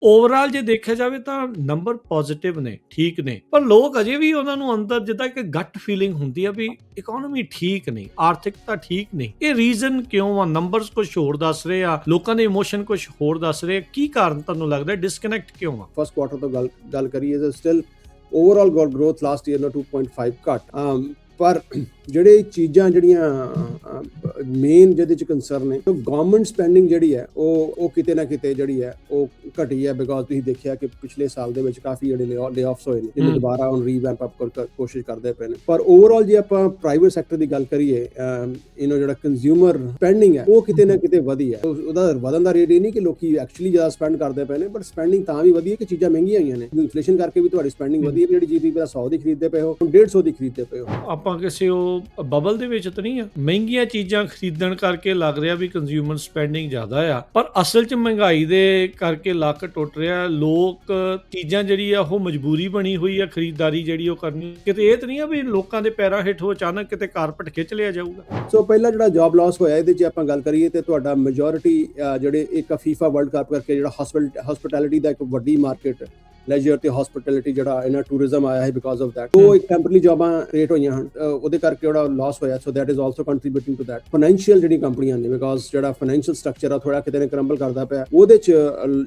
Overall ਜੇ ਦੇਖਿਆ ਜਾਵੇ ਤਾਂ ਨੰਬਰ ਪੋਜ਼ਿਟਿਵ ਨੇ, ਠੀਕ ਨੇ, ਪਰ ਲੋਕ ਅਜੇ ਵੀ ਉਹਨਾਂ ਨੂੰ ਅੰਦਰ ਜਿੱਦਾਂ ਕਿ ਗੱਟ ਫੀਲਿੰਗ ਹੁੰਦੀ ਆ ਵੀ ਇਕਨੋਮੀ ਠੀਕ ਨਹੀਂ, ਆਰਥਿਕਤਾ ਠੀਕ ਨਹੀਂ। ਇਹ ਰੀਜ਼ਨ ਕਿਉਂ ਆ? ਨੰਬਰਸ ਕੁਝ ਹੋਰ ਦੱਸ ਰਹੇ ਆ, ਲੋਕਾਂ ਦੇ ਇਮੋਸ਼ਨ ਕੁਝ ਹੋਰ ਦੱਸ ਰਹੇ ਆ। ਕੀ ਕਾਰਨ ਤੁਹਾਨੂੰ ਲੱਗਦਾ ਡਿਸਕਨੈਕਟ ਕਿਉਂ ਆ? ਫਸਟ ਕੁਆਟਰ ਤੋਂ ਗੱਲ ਕਰੀਏ ਤਾਂ still overall growth last year ਨਾਲ 2.5 ਘੱਟ, ਪਰ ਜਿਹੜੇ ਚੀਜ਼ਾਂ ਜਿਹੜੀਆਂ ਮੇਨ ਜਿਹਦੇ ਚ ਕੰਸਰਨ ਨੇ, ਗਵਰਨਮੈਂਟ ਸਪੈਂਡਿੰਗ ਜਿਹੜੀ ਹੈ ਉਹ ਕਿਤੇ ਨਾ ਕਿਤੇ ਜਿਹੜੀ ਹੈ ਉਹ ਘਟੀ ਹੈ। ਬਿਕੋਜ਼ ਤੁਸੀਂ ਦੇਖਿਆ ਕਿ ਪਿਛਲੇ ਸਾਲ ਦੇ ਵਿੱਚ ਕਾਫੀ ਜਿਹੜੇ ਲੇ-ਆਫਸ ਹੋਏ ਨੇ, ਜਿਹਨੂੰ ਦੁਬਾਰਾ ਹੁਣ ਰੀਵੈਂਪ ਅਪ ਕੋਸ਼ਿਸ਼ ਕਰਦੇ ਪਏ ਨੇ। ਪਰ ਓਵਰਆਲ ਜੇ ਆਪਾਂ ਪ੍ਰਾਈਵੇਟ ਸੈਕਟਰ ਦੀ ਗੱਲ ਕਰੀਏ, ਜਿਹੜਾ ਕੰਜ਼ਿਊਮਰ ਸਪੈਂਡਿੰਗ ਹੈ ਉਹ ਕਿਤੇ ਨਾ ਕਿਤੇ ਵਧੀ ਹੈ। ਉਹਦਾ ਵਧਣ ਦਾ ਰੇਟ ਇਹ ਨਹੀਂ ਕਿ ਲੋਕੀ ਐਕਚੁਅਲੀ ਜ਼ਿਆਦਾ ਸਪੈਂਡ ਕਰਦੇ ਪਏ ਨੇ, ਬਟ ਸਪੈਂਡਿੰਗ ਤਾਂ ਵੀ ਵਧੀ ਹੈ ਕਿ ਚੀਜ਼ਾਂ ਮਹਿੰਗੀਆਂ ਹੋਈਆਂ ਨੇ। ਇਨਫਲੇਸ਼ਨ ਕਰਕੇ ਵੀ ਤੁਹਾਡੀ ਸਪੈਂਡਿੰਗ ਵਧੀ ਹੈ। ਜਿਹੜੀ ਜੀਡੀਪੀ ਦਾ 100 ਦੀ ਖਰੀਦਦੇ ਪਏ ਹੋ, ਹੁਣ 150 ਦੀ ਖਰੀਦਦੇ ਪਏ ਹੋ। ਆਪਾਂ ਕਿਸੇ ਉਹ ਬਬਲ ਦੇ ਵਿੱਚ ਤਾਂ ਨਹੀਂ ਆ? ਮਹਿੰਗੀਆਂ ਚੀਜ਼ਾਂ ਖਰੀਦਣ ਕਰਕੇ ਲੱਗ ਰਿਹਾ ਵੀ ਕੰਜ਼ਿਊਮਰ ਸਪੈਂਡਿੰਗ ਜ਼ਿਆਦਾ ਆ, ਪਰ ਅਸਲ 'ਚ ਮਹਿੰਗਾਈ ਦੇ ਕਰਕੇ ਲੱਕ ਟੁੱਟ ਰਿਹਾ। ਲੋਕ ਚੀਜ਼ਾਂ ਜਿਹੜੀ ਆ ਉਹ ਮਜਬੂਰੀ ਬਣੀ ਹੋਈ ਆ ਖਰੀਦਦਾਰੀ ਜਿਹੜੀ ਉਹ ਕਰਨੀ। ਕਿਤੇ ਇਹ ਤਾਂ ਨਹੀਂ ਆ ਵੀ ਲੋਕਾਂ ਦੇ ਪੈਰਾਂ ਹੇਠੋਂ ਅਚਾਨਕ ਕਿਤੇ ਕਾਰਪਟ ਖਿੱਚ ਲਿਆ ਜਾਊਗਾ। ਸੋ ਪਹਿਲਾਂ ਜਿਹੜਾ ਜੌਬ ਲਾਸ ਹੋਇਆ, ਇਹਦੇ 'ਚ ਆਪਾਂ ਗੱਲ ਕਰੀਏ ਤੇ ਤੁਹਾਡਾ ਮੈਜੋਰਿਟੀ ਜਿਹੜੇ ਇੱਕ ਫੀਫਾ ਵਰਲਡ ਕੱਪ ਕਰਕੇ ਜਿਹੜਾ ਹਸਪਿਟੈਲਿਟੀ ਦਾ ਇੱਕ ਵੱਡੀ ਮਾਰਕੀਟ, ਲੈਜਰ ਤੇ ਹਸਪਿਟੈਲਿਟੀ ਜਿਹੜਾ ਇਹਨਾਂ ਟੂਰਿਜ਼ਮ ਆਇਆ ਹੈ, ਬਿਕਾਜ਼ ਆਫ ਦੈਟ ਉਹ ਇੱਕ ਟੈਂਪਰੇਰੀ ਜੌਬਾਂ ਕ੍ਰੀਏਟ ਹੋਈਆਂ ਹਨ, ਉਹਦੇ ਕਰਕੇ ਜਿਹੜਾ ਲਾਸ ਹੋਇਆ। So that is also contributing to that. Financial ਜਿਹੜੀ ਕੰਪਨੀਆਂ ਨੇ, ਬਿਕਾਜ਼ ਜਿਹੜਾ ਫਾਈਨੈਂਸ਼ੀਅਲ ਸਟਰਕਚਰ ਆ ਥੋੜਾ ਕਿਤੇ ਨਾ ਕਰੰਬਲ ਕਰਦਾ ਪਿਆ, ਉਹਦੇ 'ਚ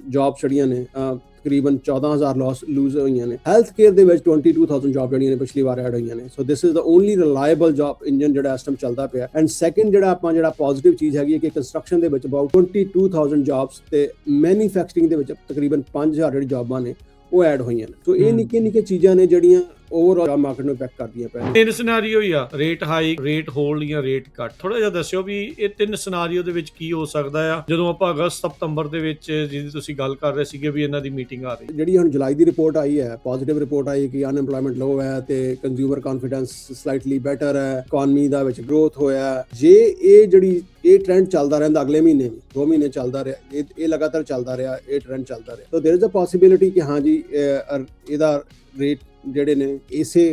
ਜੌਬ ਜਿਹੜੀਆਂ ਨੇ ਤਕਰੀਬਨ 14,000 ਲੂਜ਼ ਹੋਈਆਂ ਨੇ। ਹੈਲਥ ਕੇਅਰ ਦੇ ਵਿੱਚ 22,000 ਜੌਬ ਜਿਹੜੀਆਂ ਨੇ ਪਿਛਲੀ ਵਾਰ ਐਡ ਹੋਈਆਂ ਨੇ। So this is the only reliable job engine ਜਿਹੜਾ ਇਸ ਟਾਈਮ ਚੱਲਦਾ ਪਿਆ। ਐਂਡ ਸੈਕੰਡ ਜਿਹੜਾ ਪੋਜ਼ਿਟਿਵ ਚੀਜ਼ ਹੈਗੀ ਹੈ ਕਿ ਕੰਸਟਰਕਸ਼ਨ ਦੇ ਵਿੱਚ ਅਬਾਊਟ 22,000 ਜੌਬਸ ਤੇ ਮੈਨੂਫੈਕਚਰਿੰਗ ਦੇ ਵਿੱਚ ਤਕਰੀਬਨ 5,000 ਜਿਹੜੀ ਜੌਬਾਂ ਨੇ ਉਹ ਐਡ ਹੋਈਆਂ ਨੇ। ਸੋ ਇਹ ਨਿੱਕੇ ਚੀਜ਼ਾਂ ਨੇ ਜਿਹੜੀਆਂ ਓਵਰਆਲ ਮਾਰਕੀਟ ਨੂੰ ਇੰਪੈਕਟ ਕਰਦੀਆਂ ਪਈਆਂ। ਤਿੰਨ ਸਿਨੈਰੀਓ ਹੀ ਆ, ਰੇਟ ਹਾਈ, ਰੇਟ ਹੋਲਡ ਜਾਂ ਰੇਟ ਕੱਟ। ਥੋੜਾ ਜਿਹਾ ਦੱਸਿਓ ਵੀ ਇਹ ਤਿੰਨ ਸਿਨੈਰੀਓ ਦੇ ਵਿੱਚ ਕੀ ਹੋ ਸਕਦਾ ਆ ਜਦੋਂ ਆਪਾਂ ਅਗਸਤ ਸਤੰਬਰ ਦੇ ਵਿੱਚ ਜਿਹਦੀ ਤੁਸੀਂ ਗੱਲ ਕਰ ਰਹੇ ਸੀਗੇ ਵੀ ਇਹਨਾਂ ਦੀ ਮੀਟਿੰਗ ਆ ਰਹੀ। ਜਿਹੜੀ ਹੁਣ ਜੁਲਾਈ ਦੀ ਰਿਪੋਰਟ ਆਈ ਹੈ, ਪੋਜ਼ਿਟਿਵ ਰਿਪੋਰਟ ਆਈ ਕਿ ਅਨਐਮਪਲੋਇਮੈਂਟ ਲੋ ਹੈ ਤੇ ਕੰਜ਼ਿਊਮਰ ਕੌਨਫੀਡੈਂਸ ਸਲਾਈਟਲੀ ਬੈਟਰ ਹੈ, ਇਕਨੋਮੀ ਦਾ ਵਿੱਚ ਗਰੋਥ ਹੋਇਆ। ਜੇ ਇਹ ਟ੍ਰੈਂਡ ਚੱਲਦਾ ਰਹਿੰਦਾ ਅਗਲੇ ਮਹੀਨੇ ਵੀ 2 ਮਹੀਨੇ ਚੱਲਦਾ ਰਿਹਾ, ਇਹ ਲਗਾਤਾਰ ਚੱਲਦਾ ਰਿਹਾ, ਇਹ ਟ੍ਰੈਂਡ ਚੱਲਦਾ ਰਿਹਾ, ਤਾਂ ਦੇयर ਇਜ਼ ਅ ਪੋਸਿਬਿਲਿਟੀ ਕਿ ਹਾਂ ਜੀ ਇਹਦਾ ਰੇਟ ਜਿਹੜੇ ਨੇ ਇਸੇ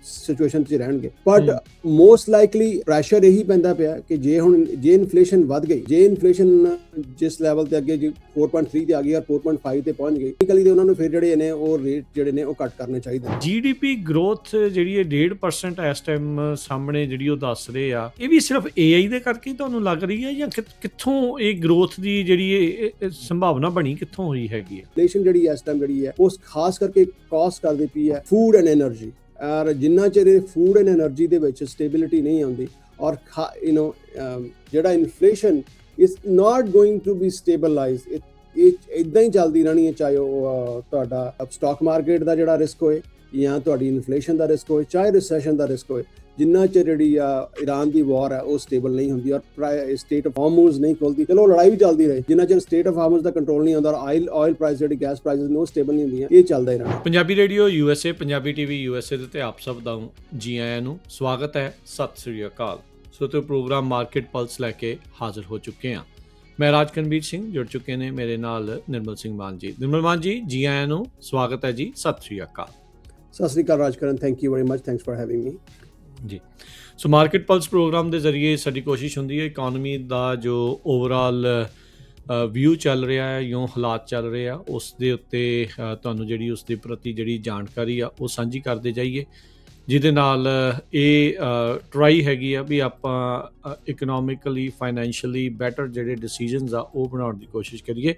ਸਿਚੁਏਸ਼ਨ 'ਚ ਰਹਿਣਗੇ। ਬਟ ਮੋਸਟ ਲਾਈਕਲੀ ਪ੍ਰੈਸ਼ਰ ਇਹੀ ਪੈਂਦਾ ਪਿਆ ਕਿ ਜੇ ਇਨਫਲੇਸ਼ਨ ਵੱਧ ਗਈ, ਜੇ ਇਨਫਲੇਸ਼ਨ ਜਿਸ ਲੈਵਲ ਤੇ ਅੱਗੇ 4.3 ਤੇ ਆ ਗਈ ਔਰ 4.5 ਤੇ ਪਹੁੰਚ ਗਈ, ਟੈਕਨੀਕਲੀ ਤੇ ਉਹਨਾਂ ਨੂੰ ਫਿਰ ਜਿਹੜੇ ਨੇ ਉਹ ਰੇਟ ਜਿਹੜੇ ਨੇ ਉਹ ਘੱਟ ਕਰਨੇ ਚਾਹੀਦੇ। ਜੀਡੀਪੀ ਗਰੋਥ ਜਿਹੜੀ ਹੈ 1.5% ਇਸ ਟਾਈਮ ਸਾਹਮਣੇ ਜਿਹੜੀ ਉਹ ਦੱਸ ਰਹੇ ਆ, ਇਹ ਵੀ ਸਿਰਫ AI ਦੇ ਕਰਕੇ ਤੁਹਾਨੂੰ ਲੱਗ ਰਹੀ ਹੈ ਜਾਂ ਕਿੱਥੋਂ ਇਹ ਗਰੋਥ ਦੀ ਜਿਹੜੀ ਸੰਭਾਵਨਾ ਬਣੀ ਕਿੱਥੋਂ ਹੋਈ ਹੈਗੀ ਹੈ? ਇਨਫਲੇਸ਼ਨ ਜਿਹੜੀ ਇਸ ਟਾਈਮ ਜਿਹੜੀ ਹੈ ਉਹ ਖਾਸ ਕਰਕੇ ਕਾਸਟ ਕਰਦੀ ਪਈ ਹੈ ਫੂਡ ਐਂਡ ਐਨਰਜੀ। ਔਰ ਜਿੰਨਾ ਚਿਰ ਫੂਡ ਐਂਡ ਐਨਰਜੀ ਦੇ ਵਿੱਚ ਸਟੇਬਿਲਿਟੀ ਨਹੀਂ ਆਉਂਦੀ ਔਰ ਜਿਹੜਾ inflation is not going to be stabilise, ਇਹ ਇਦਾਂ ਹੀ ਚੱਲਦੀ ਰਹਿਣੀ ਹੈ। ਚਾਹੇ ਉਹ ਤੁਹਾਡਾ ਸਟਾਕ ਮਾਰਕੀਟ ਦਾ ਜਿਹੜਾ ਰਿਸਕ ਹੋਏ ਜਾਂ ਤੁਹਾਡੀ ਇਨਫਲੇਸ਼ਨ ਦਾ ਰਿਸਕ ਹੋਏ, ਚਾਹੇ ਰਿਸੈਸ਼ਨ ਦਾ ਰਿਸਕ ਹੋਏ, ਜਿੰਨਾ ਚਿਰ ਜਿਹੜੀ ਈਰਾਨ ਦੀ ਵਾਰ ਹੈ ਉਹ ਸਟੇਬਲ ਨਹੀਂ ਹੁੰਦੀ ਔਰ ਸਟੇਟ ਆਫ ਹਾਰਮੂਜ਼ ਨਹੀਂ ਖੁੱਲਦੀ। ਚਲੋ ਲੜਾਈ ਵੀ ਚੱਲਦੀ ਰਹੇ, ਜਿੰਨਾ ਚਿਰ ਸਟੇਟ ਆਫ ਹਾਰਮੂਜ਼ ਦਾ ਕੰਟਰੋਲ ਨਹੀਂ ਆਉਂਦਾ ਔਰ ਆਇਲ ਪ੍ਰਾਈਸ ਜਿਹੜੀ ਗੈਸ ਪ੍ਰਾਈਸਿਸ ਨੇ ਉਹ ਸਟੇਬਲ ਨਹੀਂ ਹੁੰਦੀਆਂ, ਇਹ ਚੱਲਦਾ ਹੀ ਰਹਿਣਾ। Punjabi radio USA, Punjabi TV USA ਦੇ ਤੇ ਆਪ ਸਭ ਦਾ ਜੀ ਆਇਆਂ ਨੂੰ ਸਵਾਗਤ ਹੈ, ਸਤਿ ਸ੍ਰੀ ਅਕਾਲ। ਸੋ ਤੇ ਪ੍ਰੋਗਰਾਮ ਮਾਰਕੀਟ ਪਲਸ ਲੈ ਕੇ ਹਾਜ਼ਰ ਹੋ ਚੁੱਕੇ ਹਾਂ। ਮੈਂ ਰਾਜਕਨਵੀਰ ਸਿੰਘ, ਜੁੜ ਚੁੱਕੇ ਨੇ ਮੇਰੇ ਨਾਲ ਨਿਰਮਲ ਸਿੰਘ ਮਾਨ ਜੀ। ਨਿਰਮਲ ਮਾਨ ਜੀ ਆਇਆਂ ਨੂੰ ਸਵਾਗਤ ਹੈ ਜੀ, ਸਤਿ ਸ੍ਰੀ ਅਕਾਲ। ਸਤਿ ਸ੍ਰੀ ਅਕਾਲ Rajkaran, thank you very much, thanks for having me ਜੀ। ਸੋ ਮਾਰਕੀਟ ਪਲਸ ਪ੍ਰੋਗਰਾਮ ਦੇ ਜ਼ਰੀਏ ਸਾਡੀ ਕੋਸ਼ਿਸ਼ ਹੁੰਦੀ ਹੈ ਇਕਨੋਮੀ ਦਾ ਜੋ ਓਵਰਆਲ ਵਿਊ ਚੱਲ ਰਿਹਾ ਹੈ ਜਾਂ ਹਾਲਾਤ ਚੱਲ ਰਹੇ ਆ ਉਸ ਦੇ ਉੱਤੇ ਤੁਹਾਨੂੰ ਜਿਹੜੀ ਉਸ ਦੇ ਪ੍ਰਤੀ ਜਿਹੜੀ ਜਾਣਕਾਰੀ ਆ ਉਹ ਸਾਂਝੀ ਕਰਦੇ ਜਾਈਏ, ਜਿਹਦੇ ਨਾਲ ਇਹ ਟਰਾਈ ਹੈਗੀ ਆ ਵੀ ਆਪਾਂ ਇਕਨੋਮਿਕਲੀ ਫਾਈਨੈਂਸ਼ੀਅਲੀ ਬੈਟਰ ਜਿਹੜੇ ਡਿਸੀਜਨਸ ਆ ਉਹ ਬਣਾਉਣ ਦੀ ਕੋਸ਼ਿਸ਼ ਕਰੀਏ।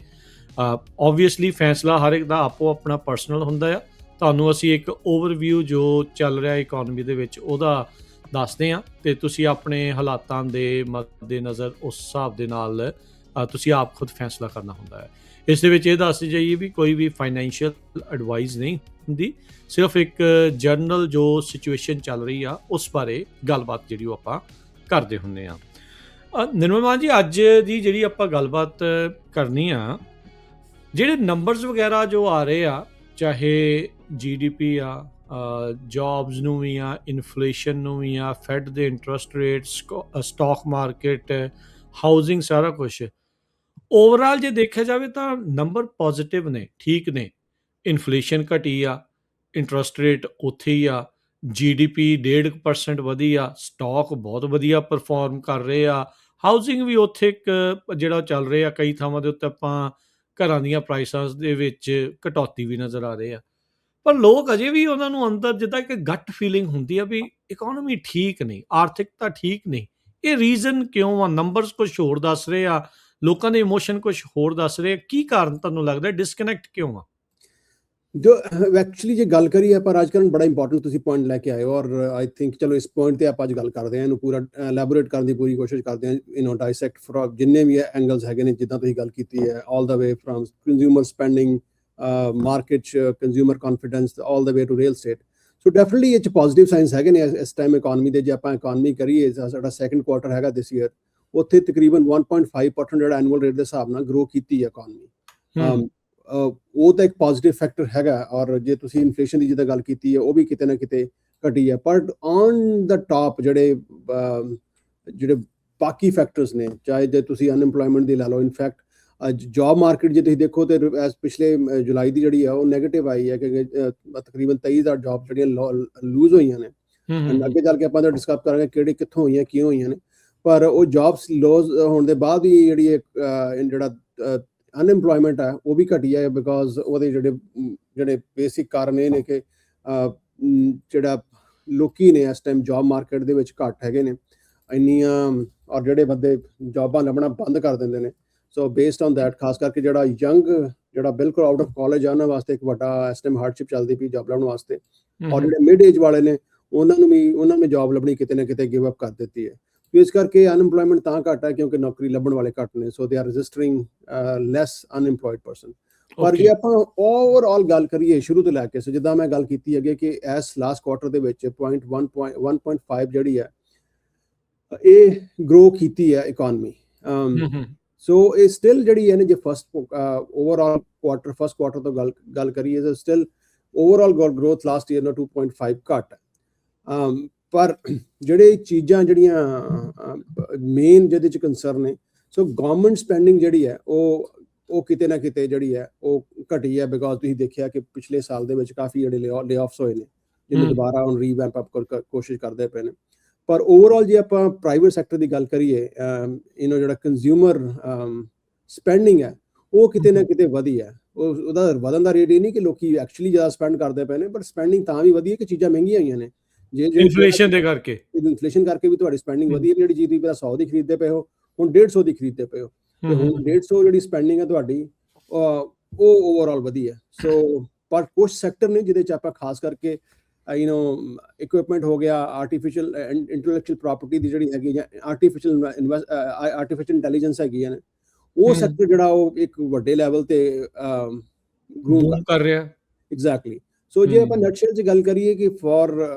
ਓਬਵੀਅਸਲੀ ਫੈਸਲਾ ਹਰ ਇੱਕ ਦਾ ਆਪੋ ਆਪਣਾ ਪਰਸਨਲ ਹੁੰਦਾ ਆ। ਤੁਹਾਨੂੰ ਅਸੀਂ ਇੱਕ ਓਵਰਵਿਊ ਜੋ ਚੱਲ ਰਿਹਾ ਇਕਨੋਮੀ ਦੇ ਵਿੱਚ ਉਹਦਾ ਦੱਸਦੇ ਹਾਂ ਅਤੇ ਤੁਸੀਂ ਆਪਣੇ ਹਾਲਾਤਾਂ ਦੇ ਮੱਦੇ ਨਜ਼ਰ ਉਸ ਹਿਸਾਬ ਦੇ ਨਾਲ ਤੁਸੀਂ ਆਪ ਖੁਦ ਫੈਸਲਾ ਕਰਨਾ ਹੁੰਦਾ ਹੈ। ਇਸ ਦੇ ਵਿੱਚ ਇਹ ਦੱਸ ਜਾਈਏ ਵੀ ਕੋਈ ਵੀ ਫਾਈਨੈਂਸ਼ੀਅਲ ਐਡਵਾਈਸ ਨਹੀਂ ਹੁੰਦੀ, ਸਿਰਫ ਇੱਕ ਜਨਰਲ ਜੋ ਸਿਚੁਏਸ਼ਨ ਚੱਲ ਰਹੀ ਆ ਉਸ ਬਾਰੇ ਗੱਲਬਾਤ ਜਿਹੜੀ ਉਹ ਆਪਾਂ ਕਰਦੇ ਹੁੰਦੇ ਹਾਂ। ਨਿਰਮਲ ਮਾਨ ਜੀ, ਅੱਜ ਦੀ ਜਿਹੜੀ ਆਪਾਂ ਗੱਲਬਾਤ ਕਰਨੀ ਆ, ਜਿਹੜੇ ਨੰਬਰਸ ਵਗੈਰਾ ਜੋ ਆ ਰਹੇ ਆ, ਚਾਹੇ GDP ਆ, ਜੌਬਸ ਨੂੰ ਵੀ ਆ, ਇਨਫਲੇਸ਼ਨ ਨੂੰ ਵੀ ਆ, ਫੈਡ ਦੇ interest rate, stock market, housing, ਸਾਰਾ ਕੁਛ ਓਵਰਆਲ ਜੇ ਦੇਖਿਆ ਜਾਵੇ ਤਾਂ ਨੰਬਰ ਪੋਜ਼ਿਟਿਵ ਨੇ, ਠੀਕ ਨੇ। ਇਨਫਲੇਸ਼ਨ ਘਟੀ ਆ, ਇੰਟਰਸਟ ਰੇਟ ਉੱਥੇ ਹੀ ਆ, GDP 1.5% ਵਧੀ ਆ, ਸਟਾਕ ਬਹੁਤ ਵਧੀਆ ਪਰਫਾਰਮ ਕਰ ਰਹੇ ਆ, ਹਾਊਸਿੰਗ ਵੀ ਉੱਥੇ ਇੱਕ ਜਿਹੜਾ ਚੱਲ ਰਿਹਾ ਕਈ ਥਾਵਾਂ ਦੇ ਉੱਤੇ ਆਪਾਂ ਘਰਾਂ ਦੀਆਂ ਪ੍ਰਾਈਸਾਂ ਦੇ ਵਿੱਚ ਕਟੌਤੀ ਵੀ ਨਜ਼ਰ ਆ ਰਹੇ ਆ। ਪਰ ਲੋਕ ਅਜੇ ਵੀ ਉਹਨਾਂ ਨੂੰ ਅੰਦਰ ਜਿੱਦਾਂ ਇੱਕ ਗਟ ਫੀਲਿੰਗ ਹੁੰਦੀ ਆ ਵੀ ਇਕੋਨਮੀ ਠੀਕ ਨਹੀਂ, ਆਰਥਿਕਤਾ ਠੀਕ ਨਹੀਂ। ਇਹ ਰੀਜ਼ਨ ਕਿਉਂ ਆ? ਨੰਬਰਸ ਕੁਛ ਹੋਰ ਦੱਸ ਰਹੇ ਆ, ਲੋਕਾਂ ਦੇ ਇਮੋਸ਼ਨ ਕੁਛ ਹੋਰ ਦੱਸ ਰਹੇ ਆ। ਕੀ ਕਾਰਨ ਤੁਹਾਨੂੰ ਲੱਗਦਾ ਡਿਸਕਨੈਕਟ ਕਿਉਂ ਆ? ਜੋ ਐਕਚੁਅਲੀ ਜੇ ਗੱਲ ਕਰੀਏ ਪਰ ਅੱਜ ਕੱਲ੍ਹ ਬੜਾ ਇੰਪੋਰਟੈਂਟ ਤੁਸੀਂ ਪੁਆਇੰਟ ਲੈ ਕੇ ਆਏ ਹੋ, ਔਰ ਆਈ ਥਿੰਕ ਚਲੋ ਇਸ ਪੁਆਇੰਟ ਤੇ ਆਪਾਂ ਅੱਜ ਗੱਲ ਕਰਦੇ ਹਾਂ, ਇਹਨੂੰ ਪੂਰਾ ਐਲੈਬੋਰੇਟ ਕਰਨ ਦੀ ਪੂਰੀ ਕੋਸ਼ਿਸ਼ ਕਰਦੇ ਹਾਂ, ਡਾਇਸੈਕਟ ਫਰੋਮ ਜਿੰਨੇ ਵੀ ਐਂਗਲਸ ਹੈਗੇ ਨੇ, ਜਿੱਦਾਂ ਤੁਸੀਂ ਗੱਲ ਕੀਤੀ ਹੈ, all the way from consumer spending, market 'ਚ consumer confidence, all the way to real state. So definitely ਇਹ 'ਚ ਪੋਜ਼ੀਟਿਵ ਸਾਈਨਸ ਹੈਗੇ ਨੇ ਇਸ ਟਾਈਮ ਇਕੋਨਮੀ ਦੇ। ਜੇ ਆਪਾਂ ਇਕੋਨਮੀ ਕਰੀਏ, ਸਾਡਾ ਸੈਕਿੰਡ ਕੁਆਰਟਰ ਹੈਗਾ ਦਿਸ ਈਅਰ, ਉੱਥੇ ਤਕਰੀਬਨ 1.5% ਜਿਹੜਾ ਐਨੂਅਲ ਰੇਟ ਦੇ ਹਿਸਾਬ ਨਾਲ ਗਰੋ ਕੀਤੀ ਹੈ ਇਕੋਨਮੀ। ਉਹ ਤਾਂ ਇੱਕ ਪੋਜ਼ਿਟਿਵ ਫੈਕਟਰ ਹੈਗਾ। ਔਰ ਜੇ ਤੁਸੀਂ ਇਨਫਲੇਸ਼ਨ ਦੀ ਜਿੱਦਾਂ ਗੱਲ ਕੀਤੀ ਹੈ, ਉਹ ਵੀ ਕਿਤੇ ਨਾ ਕਿਤੇ ਘਟੀ ਹੈ। ਬਟ ਔਨ ਦਾ ਟਾਪ ਜਿਹੜੇ ਬਾਕੀ ਫੈਕਟਰਸ ਨੇ, ਚਾਹੇ ਜੇ ਤੁਸੀਂ ਅਨਐਮਪਲੋਇਮੈਂਟ ਦੀ ਲਾ ਲਓ, ਇਨਫੈਕਟ ਜੌਬ ਮਾਰਕੀਟ ਜੇ ਤੁਸੀਂ ਦੇਖੋ ਤੇ ਪਿਛਲੇ ਜੁਲਾਈ ਦੀ ਜਿਹੜੀ ਆ ਉਹ ਨੈਗੇਟਿਵ ਆਈ ਹੈ, ਕਿ ਤਕਰੀਬਨ 23,000 ਜੌਬ ਜਿਹੜੀਆਂ ਲੂਜ਼ ਹੋਈਆਂ ਨੇ। ਅੱਗੇ ਚੱਲ ਕੇ ਆਪਾਂ ਤਾਂ ਡਿਸਕਸ ਕਰਾਂਗੇ ਕਿਹੜੀ ਕਿੱਥੋਂ ਹੋਈਆਂ, ਕਿਉਂ ਹੋਈਆਂ ਨੇ। ਪਰ ਉਹ ਜੌਬਸ ਲੋਜ਼ ਹੋਣ ਦੇ ਬਾਅਦ ਵੀ ਜਿਹੜੀ ਜਿਹੜਾ ਅਨਐਮਪਲੋਇਮੈਂਟ ਹੈ ਉਹ ਵੀ ਘਟੀ ਹੈ, ਬਿਕੋਜ਼ ਉਹਦੇ ਜਿਹੜੇ ਬੇਸਿਕ ਕਾਰਨ ਇਹ ਨੇ ਕਿ ਜਿਹੜਾ ਲੋਕੀ ਨੇ ਇਸ ਟਾਈਮ ਜੌਬ ਮਾਰਕੀਟ ਦੇ ਵਿੱਚ ਘੱਟ ਹੈਗੇ ਨੇ ਇੰਨੀਆਂ, ਔਰ ਜਿਹੜੇ ਬੰਦੇ ਜੌਬਾਂ ਲੱਭਣਾ ਬੰਦ ਕਰ ਦਿੰਦੇ ਨੇ। ਸੋ ਬੇਸਡ ਔਨ ਦੈਟ, ਖਾਸ ਕਰਕੇ ਜਿਹੜਾ ਯੰਗ, ਜਿਹੜਾ ਬਿਲਕੁਲ ਆਊਟ ਆਫ ਕਾਲਜ ਆ, ਉਹਨਾਂ ਵਾਸਤੇ ਇੱਕ ਵੱਡਾ ਇਸ ਟਾਈਮ ਹਾਰਡਸ਼ਿਪ ਚੱਲਦੀ ਪਈ ਜੌਬ ਲੱਭਣ ਵਾਸਤੇ। ਔਰ ਜਿਹੜੇ ਮਿਡ ਏਜ ਵਾਲੇ ਨੇ ਉਹਨਾਂ ਨੇ ਜੌਬ ਲੱਭਣੀ ਕਿਤੇ ਨਾ ਕਿਤੇ ਗਿਵ ਅਪ ਕਰ ਦਿੱਤੀ ਹੈ। ਇਸ ਕਰਕੇ ਅਨਐਮਪਲੋਇਮੈਂਟ ਤਾਂ ਘੱਟ ਹੈ ਕਿਉਂਕਿ ਨੌਕਰੀ ਲੱਭਣ ਵਾਲੇ ਘੱਟ ਨੇ। So they are registering less unemployed person. ਪਰ ਜੇ ਆਪਾਂ ਓਵਰਆਲ ਗੱਲ ਕਰੀਏ ਸ਼ੁਰੂ ਤੋਂ ਲੈ ਕੇ, ਸੋ ਜਿੱਦਾਂ ਮੈਂ ਗੱਲ ਕੀਤੀ ਹੈਗੀ ਕਿ ਇਸ ਲਾਸਟ ਕੁਆਰਟਰ ਦੇ ਵਿੱਚ 1.5 ਜਿਹੜੀ ਹੈ ਇਹ ਗਰੋ ਕੀਤੀ ਹੈ ਇਕੋਨਮੀ। ਸੋ ਇਹ ਸਟਿਲ ਜਿਹੜੀ ਹੈ ਨਾ, ਜੇ ਓਵਰਆਲ ਫਸਟ ਕੁਆਰਟਰ ਤੋਂ ਗੱਲ ਕਰੀਏ ਤਾਂ still overall growth last year ਨਾਲ 2.5 ਘੱਟ ਹੈ। ਪਰ ਜਿਹੜੇ ਚੀਜ਼ਾਂ ਜਿਹੜੀਆਂ ਮੇਨ ਜਿਹਦੇ 'ਚ ਕੰਸਰਨ ਨੇ, ਸੋ ਗਵਰਨਮੈਂਟ ਸਪੈਂਡਿੰਗ ਜਿਹੜੀ ਹੈ ਉਹ ਕਿਤੇ ਨਾ ਕਿਤੇ ਜਿਹੜੀ ਹੈ ਉਹ ਘਟੀ ਹੈ। ਬਿਕੋਜ਼ ਤੁਸੀਂ ਦੇਖਿਆ ਕਿ ਪਿਛਲੇ ਸਾਲ ਦੇ ਵਿੱਚ ਕਾਫੀ ਜਿਹੜੇ ਲੇਆਫਸ ਹੋਏ ਨੇ, ਜਿਹਨੂੰ ਦੁਬਾਰਾ ਹੁਣ ਰੀਵੈਂਪ ਅਪ ਕੋਸ਼ਿਸ਼ ਕਰਦੇ ਪਏ ਨੇ। ਪਰ ਓਵਰਆਲ ਜੇ ਆਪਾਂ ਪ੍ਰਾਈਵੇਟ ਸੈਕਟਰ ਦੀ ਗੱਲ ਕਰੀਏ, ਜਿਹੜਾ ਕੰਜ਼ਿਊਮਰ ਸਪੈਂਡਿੰਗ ਹੈ ਉਹ ਕਿਤੇ ਨਾ ਕਿਤੇ ਵਧੀ ਹੈ। ਉਹਦਾ ਵਧਣ ਦਾ ਰੇਟ ਇਹ ਨਹੀਂ ਕਿ ਲੋਕੀ ਐਕਚੁਅਲੀ ਜ਼ਿਆਦਾ ਸਪੈਂਡ ਕਰਦੇ ਪਏ ਨੇ, ਬਟ ਸਪੈਂਡਿੰਗ ਤਾਂ ਵੀ ਵਧੀ ਹੈ ਕਿ ਚੀਜ਼ਾਂ ਮਹਿੰਗੀਆਂ ਹੋਈਆਂ ਨੇ। ਇਨਫਲੇਸ਼ਨ ਦੇ ਕਰਕੇ ਵੀ ਤੁਹਾਡੀ ਸਪੈਂਡਿੰਗ ਵਧੀ ਹੈ। ਜਿਹੜੀ ਚੀਜ਼ ਤੁਸੀਂ 100 ਦੀ ਖਰੀਦਦੇ ਪਏ ਹੋ, ਹੁਣ 150 ਦੀ ਖਰੀਦਦੇ ਪਏ ਹੋ, ਤੇ ਹੁਣ 150 ਜਿਹੜੀ ਸਪੈਂਡਿੰਗ ਹੈ ਤੁਹਾਡੀ ਉਹ ਓਵਰਆਲ ਵਧੀ ਹੈ। ਸੋ ਪਰ ਕੁਝ ਸੈਕਟਰ ਨੇ ਜਿਹਦੇ 'ਚ ਆਪਾਂ ਖਾਸ ਕਰਕੇ ਇਕਵਿਪਮੈਂਟ ਹੋ ਗਿਆ, ਆਰਟੀਫਿਸ਼ੀਅਲ ਇੰਟੈਲੈਕਚੁਅਲ ਪ੍ਰਾਪਰਟੀ ਦੀ ਜਿਹੜੀ ਹੈਗੀ, ਜਾਂ ਆਰਟੀਫਿਸ਼ੀਅਲ ਇੰਟੈਲੀਜੈਂਸ ਹੈਗੀਆਂ ਨੇ, ਉਹ ਸੈਕਟਰ ਜਿਹੜਾ ਉਹ ਇੱਕ ਵੱਡੇ ਲੈਵਲ ਤੇ ਗਰੂਮ ਕਰ ਰਿਹਾ। ਐਗਜ਼ੈਕਟਲੀ। ਸੋ ਜੇ ਆਪਾਂ ਨਟਸ਼ੇਲ 'ਚ ਗੱਲ ਕਰੀਏ ਕਿ for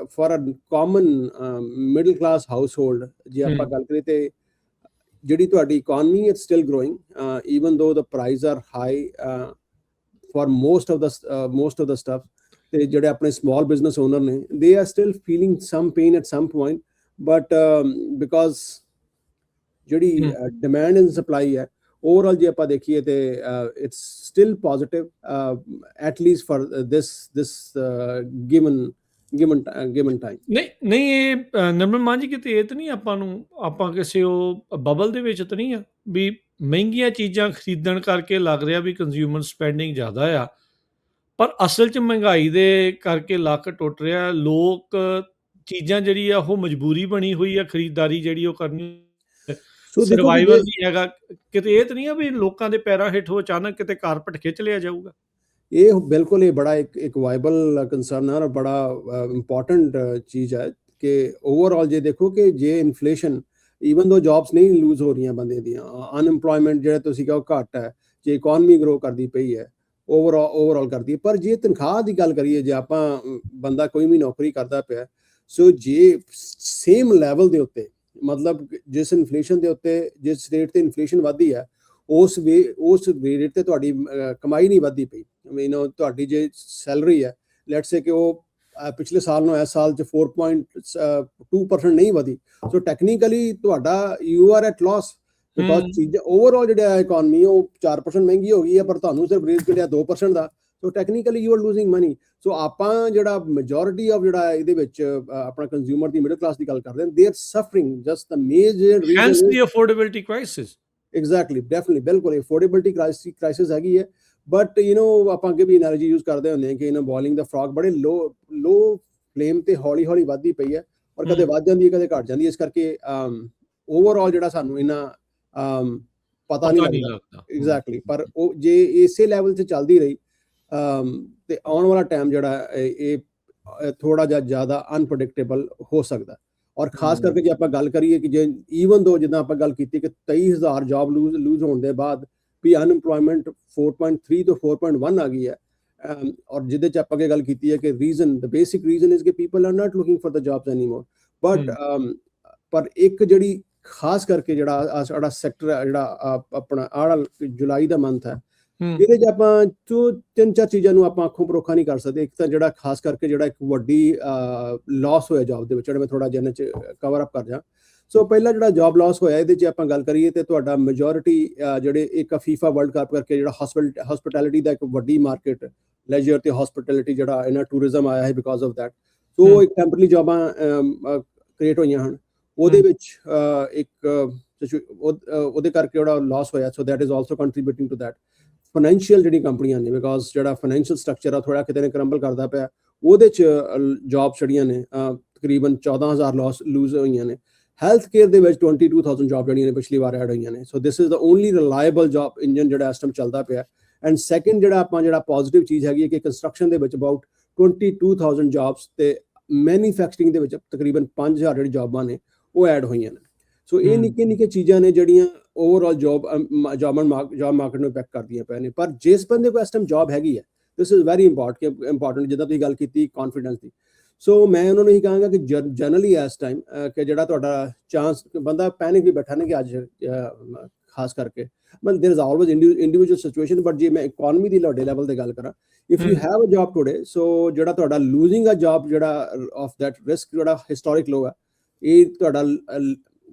a common middle class household, ਜੇ ਆਪਾਂ ਗੱਲ ਕਰੀਏ ਤੇ ਜਿਹੜੀ ਤੁਹਾਡੀ economy it's still growing, even though the price are high for most of the stuff. ਤੇ ਜਿਹੜੇ ਆਪਣੇ ਸਮਾਲ ਬਿਜ਼ਨਸ ਓਨਰ ਨੇ, they are still feeling some pain at some point, but because ਜਿਹੜੀ ਡਿਮਾਂਡ ਐਂਡ ਸਪਲਾਈ ਹੈ overall ਜੇ ਆਪਾਂ ਦੇਖੀਏ ਤੇ it's still positive, at least for this given time. ਨਹੀਂ ਇਹ ਨਿਰਮਲ ਮਾਨ ਜੀ ਕਿਤੇ ਇਹ ਤਾਂ ਨਹੀਂ ਆਪਾਂ ਕਿਸੇ ਉਹ ਬਬਲ ਦੇ ਵਿੱਚ ਤਾਂ ਨਹੀਂ ਆ ਵੀ ਮਹਿੰਗੀਆਂ ਚੀਜ਼ਾਂ ਖਰੀਦਣ ਕਰਕੇ ਲੱਗ ਰਿਹਾ ਵੀ ਕੰਜ਼ਿਊਮਰ ਸਪੈਂਡਿੰਗ ਜ਼ਿਆਦਾ ਆ, ਪਰ ਅਸਲ 'ਚ ਮਹਿੰਗਾਈ ਦੇ ਕਰਕੇ ਲੱਕ ਟੁੱਟ ਰਿਹਾ। ਲੋਕ ਚੀਜ਼ਾਂ ਜਿਹੜੀ ਆ ਉਹ ਮਜਬੂਰੀ ਬਣੀ ਹੋਈ ਆ, ਖਰੀਦਦਾਰੀ ਜਿਹੜੀ ਉਹ ਕਰਨੀ ਸਰਵਾਈਵਲ ਨਹੀਂ ਹੈਗਾ। ਕਿਤੇ ਇਹ ਤਾਂ ਨਹੀਂ ਆ ਵੀ ਲੋਕਾਂ ਦੇ ਪੈਰਾਂ ਹੇਠੋਂ ਅਚਾਨਕ ਕਿਤੇ ਕਾਰਪਟ ਖਿੱਚ ਲਿਆ ਜਾਊਗਾ। ਇਹ ਬਿਲਕੁਲ ਇਹ ਬੜਾ ਇੱਕ ਵਾਇਬਲ ਕੰਸਰਨ ਹੈ, ਔਰ ਬੜਾ ਇੰਪੋਰਟੈਂਟ ਚੀਜ਼ ਹੈ ਕਿ ਓਵਰਆਲ ਜੇ ਦੇਖੋ ਕਿ ਜੇ ਇਨਫਲੇਸ਼ਨ, ਈਵਨ ਦੋ ਜੌਬਸ ਨਹੀਂ ਲੂਜ਼ ਹੋ ਰਹੀਆਂ ਬੰਦੇ ਦੀਆਂ, ਅਨਐਮਪਲੋਇਮੈਂਟ ਜਿਹੜਾ ਤੁਸੀਂ ਕਹੋ ਘੱਟ ਹੈ, ਜੇ ਇਕੋਨਮੀ ਗਰੋ ਕਰਦੀ ਪਈ ਹੈ ਓਵਰਆਲ ਕਰਦੀ ਹੈ। ਪਰ ਜੇ ਤਨਖਾਹ ਦੀ ਗੱਲ ਕਰੀਏ, ਜੇ ਆਪਾਂ ਬੰਦਾ ਕੋਈ ਵੀ ਨੌਕਰੀ ਕਰਦਾ ਪਿਆ, ਸੋ ਜੇ ਸੇਮ ਲੈਵਲ ਦੇ ਉੱਤੇ, ਮਤਲਬ ਜਿਸ ਇਨਫਲੇਸ਼ਨ ਦੇ ਉੱਤੇ, ਜਿਸ ਰੇਟ ਤੇ ਇਨਫਲੇਸ਼ਨ ਵੱਧਦੀ ਹੈ, ਉਸ ਰੇਟ ਤੇ ਤੁਹਾਡੀ ਕਮਾਈ ਨਹੀਂ ਵੱਧਦੀ ਪਈ। ਤੁਹਾਡੀ ਜੇ ਸੈਲਰੀ ਹੈ, ਲੈਟਸ ਸੇ ਕਿ ਉਹ ਪਿਛਲੇ ਸਾਲ ਨੂੰ ਇਸ ਸਾਲ 'ਚ 4.2% ਨਹੀਂ ਵਧੀ, ਸੋ ਟੈਕਨੀਕਲੀ ਤੁਹਾਡਾ you are at loss, because ਚੀਜ਼ਾਂ ਓਵਰਆਲ ਜਿਹੜਾ ਇਕੋਨਮੀ ਉਹ 4% ਮਹਿੰਗੀ ਹੋ ਗਈ ਹੈ, ਪਰ ਤੁਹਾਨੂੰ ਸਿਰਫ ਰੇਟ ਜਿਹੜਾ 2% ਦਾ, so technically you are losing money. So ਆਪਾਂ ਜਿਹੜਾ ਮੈਜੋਰਿਟੀ ਆਫ ਜਿਹੜਾ ਇਹਦੇ ਵਿੱਚ ਆਪਣਾ ਕੰਜ਼ਿਊਮਰ ਦੀ ਮਿਡਲ ਕਲਾਸ ਦੀ ਗੱਲ ਕਰਦੇ ਹਾਂ, they are suffering. Just the major reason hence ਦੀ ਅਫੋਰਡੇਬਿਲਟੀ ਕ੍ਰਾਈਸਿਸ। ਐਗਜ਼ੈਕਟਲੀ, ਡੈਫੀਨਿਟਲੀ, ਬਿਲਕੁਲ ਅਫੋਰਡੇਬਿਲਟੀ ਕ੍ਰਾਈਸਿਸ ਹੈਗੀ ਹੈ। ਬਟ ਆਪਾਂ ਅੱਗੇ ਵੀ ਐਨਾਲੋਜੀ ਯੂਜ਼ ਕਰਦੇ ਹੁੰਦੇ ਹਾਂ ਕਿ ਬੋਇਲਿੰਗ ਦਾ ਫਰੌਗ ਬੜੇ ਲੋ ਫਲੇਮ ਤੇ ਹੌਲੀ ਹੌਲੀ ਵੱਧਦੀ ਪਈ ਹੈ, ਔਰ ਕਦੇ ਵੱਧ ਜਾਂਦੀ ਹੈ, ਕਦੇ ਘਟ ਜਾਂਦੀ ਹੈ। ਇਸ ਕਰਕੇ ਓਵਰਆਲ ਜਿਹੜਾ ਸਾਨੂੰ ਇੰਨਾ ਪਤਾ ਨਹੀਂ ਲੱਗਦਾ ਐਗਜ਼ੈਕਟਲੀ। ਪਰ ਉਹ ਜੇ ਇਸੇ ਲੈਵਲ 'ਤੇ ਚੱਲਦੀ ਰਹੀ ਤੇ ਆਉਣ ਵਾਲਾ ਟਾਈਮ ਜਿਹੜਾ ਇਹ ਥੋੜਾ ਜਿਹਾ ਜ਼ਿਆਦਾ ਅਨਪ੍ਰੈਡਿਕਟੇਬਲ ਹੋ ਸਕਦਾ। ਔਰ ਖਾਸ ਕਰਕੇ ਜੇ ਆਪਾਂ ਗੱਲ ਕਰੀਏ ਕਿ ਜੇ ਈਵਨ ਦੋ ਜਿੱਦਾਂ ਆਪਾਂ ਗੱਲ ਕੀਤੀ ਕਿ 23,000 ਜੌਬ ਲੂਜ਼ ਹੋਣ ਦੇ ਬਾਅਦ ਵੀ ਅਨਇੰਪਲੋਇਮੈਂਟ 4.3 ਤੋਂ 4.1 ਆ ਗਈ ਹੈ। ਔਰ ਜਿਹਦੇ 'ਚ ਆਪਾਂ ਗੱਲ ਕੀਤੀ ਹੈ ਕਿ ਦ ਬੇਸਿਕ ਰੀਜ਼ਨ ਇਜ਼ ਕਿ people are not looking for the jobs anymore. But ਪਰ ਇੱਕ ਜਿਹੜੀ ਖਾਸ ਕਰਕੇ ਜਿਹੜਾ ਸਾਡਾ ਸੈਕਟਰ ਹੈ, ਜਿਹੜਾ ਆਪਣਾ ਆਹ ਜੁਲਾਈ ਦਾ ਮੰਥ ਹੈ, ਇਹਦੇ 'ਚ ਆਪਾਂ ਤਿੰਨ ਚਾਰ ਚੀਜ਼ਾਂ ਨੂੰ ਆਪਾਂ ਅੱਖੋਂ ਪਰੋਖਾ ਨਹੀਂ ਕਰ ਸਕਦੇ। ਇੱਕ ਤਾਂ ਜਿਹੜਾ ਖਾਸ ਕਰਕੇ ਜਿਹੜਾ ਇੱਕ ਵੱਡੀ ਲਾਸ ਹੋਇਆ ਜੌਬ ਦੇ ਵਿੱਚ, ਜਿਹੜਾ ਮੈਂ ਥੋੜਾ ਜਿਹਾ 'ਚ ਕਵਰ ਅਪ ਕਰ ਜਾ। ਸੋ ਪਹਿਲਾ ਜਿਹੜਾ ਜੌਬ ਲਾਸ ਹੋਇਆ, ਇਹਦੇ 'ਚ ਆਪਾਂ ਗੱਲ ਕਰੀਏ ਤੇ ਤੁਹਾਡਾ ਮੈਜੋਰਿਟੀ ਜਿਹੜੇ ਇੱਕ ਫੀਫਾ ਵਰਲਡ ਕੱਪ ਕਰਕੇ ਜਿਹੜਾ ਹਸਪਿਟੈਲਿਟੀ ਦਾ ਇੱਕ ਵੱਡੀ ਮਾਰਕੀਟ, ਲੈਜਰ ਤੇ ਹਸਪਿਟੈਲਿਟੀ ਜਿਹੜਾ ਇਹਨਾਂ ਟੂਰਿਜ਼ਮ ਆਇਆ ਹੈ ਬਿਕਾਜ਼ ਆਫ ਦੈਟ। ਸੋ ਇੱਕ ਟੈਂਪਰੇਰੀ ਜੌਬਾਂ ਕ੍ਰੀਏਟ ਹੋਈਆਂ ਹਨ ਉਹਦੇ ਵਿੱਚ ਉਹਦੇ ਕਰਕੇ ਜਿਹੜਾ ਲਾਸ ਹੋਇਆ। So that is also contributing to that. Financial ਜਿਹੜੀ ਕੰਪਨੀਆਂ ਨੇ, ਬਿਕਾਜ਼ ਜਿਹੜਾ ਫਾਈਨੈਂਸ਼ੀਅਲ ਸਟਰਕਚਰ ਆ ਥੋੜਾ ਕਿਤੇ ਨੇ ਕਰੰਬਲ ਕਰਦਾ ਪਿਆ, ਉਹਦੇ 'ਚ ਜੌਬ ਜਿਹੜੀਆਂ ਨੇ ਤਕਰੀਬਨ 14,000 ਲੂਜ਼ ਹੋਈਆਂ ਨੇ। ਹੈਲਥ ਕੇਅਰ ਦੇ ਵਿੱਚ 22,000 ਜੌਬ ਜਿਹੜੀਆਂ ਨੇ ਪਿਛਲੀ ਵਾਰ ਐਡ ਹੋਈਆਂ ਨੇ। So this is the only reliable job engine ਜਿਹੜਾ ਇਸ ਟਾਈਮ ਚੱਲਦਾ ਪਿਆ। ਐਂਡ ਸੈਕਿੰਡ ਜਿਹੜਾ ਪੋਜ਼ਿਟਿਵ ਚੀਜ਼ ਹੈਗੀ ਹੈ ਕਿ ਕੰਸਟਰਕਸ਼ਨ ਦੇ ਵਿੱਚ ਅਬਾਊਟ 22,000 ਜੌਬਸ ਤੇ ਮੈਨੂਫੈਕਚਰਿੰਗ ਦੇ ਵਿੱਚ ਤਕਰੀਬਨ 5,000 ਜਿਹੜੀ ਜੌਬਾਂ ਨੇ ਉਹ ਐਡ ਹੋਈਆਂ ਨੇ। ਸੋ ਇਹ ਨਿੱਕੇ ਚੀਜ਼ਾਂ ਨੇ ਜਿਹੜੀਆਂ ਓਵਰਆਲ ਜੌਬ ਮਾਰਕੀਟ ਨੂੰ ਇੰਪੈਕਟ ਕਰਦੀਆਂ ਪਈਆਂ ਨੇ। ਪਰ ਜਿਸ ਬੰਦੇ ਕੋਲ ਇਸ ਟਾਈਮ ਜੌਬ ਹੈਗੀ ਹੈ, ਦਿਸ ਇਜ਼ ਵੈਰੀ ਇੰਪੋਰਟੈਂਟ, ਜਿੱਦਾਂ ਤੁਸੀਂ ਗੱਲ ਕੀਤੀ ਕਾਨਫੀਡੈਂਸ ਦੀ। ਸੋ ਮੈਂ ਉਹਨਾਂ ਨੂੰ ਇਹੀ ਕਹਾਂਗਾ ਕਿ ਜਨਰਲੀ ਇਸ ਟਾਈਮ ਕਿ ਜਿਹੜਾ ਤੁਹਾਡਾ ਚਾਂਸ, ਬੰਦਾ ਪੈਨਿਕ ਵੀ ਬੈਠਾ ਨਾ ਕਿ ਅੱਜ ਖਾਸ ਕਰਕੇ, ਮਤਲਬ there is always individual situation. But ਜੇ ਮੈਂ ਇਕਨੋਮੀ ਦੀ ਵੱਡੇ ਲੈਵਲ ਤੇ ਗੱਲ ਕਰਾਂ, if you have a job today, so ਜਿਹੜਾ ਤੁਹਾਡਾ ਲੂਜ਼ਿੰਗ ਅ ਜੌਬ ਜਿਹੜਾ ਆਫ ਦੈਟ ਰਿਸਕ ਜਿਹੜਾ ਹਿਸਟੋਰਿਕ ਲੋ ਹੈ, ਇਹ ਤੁਹਾਡਾ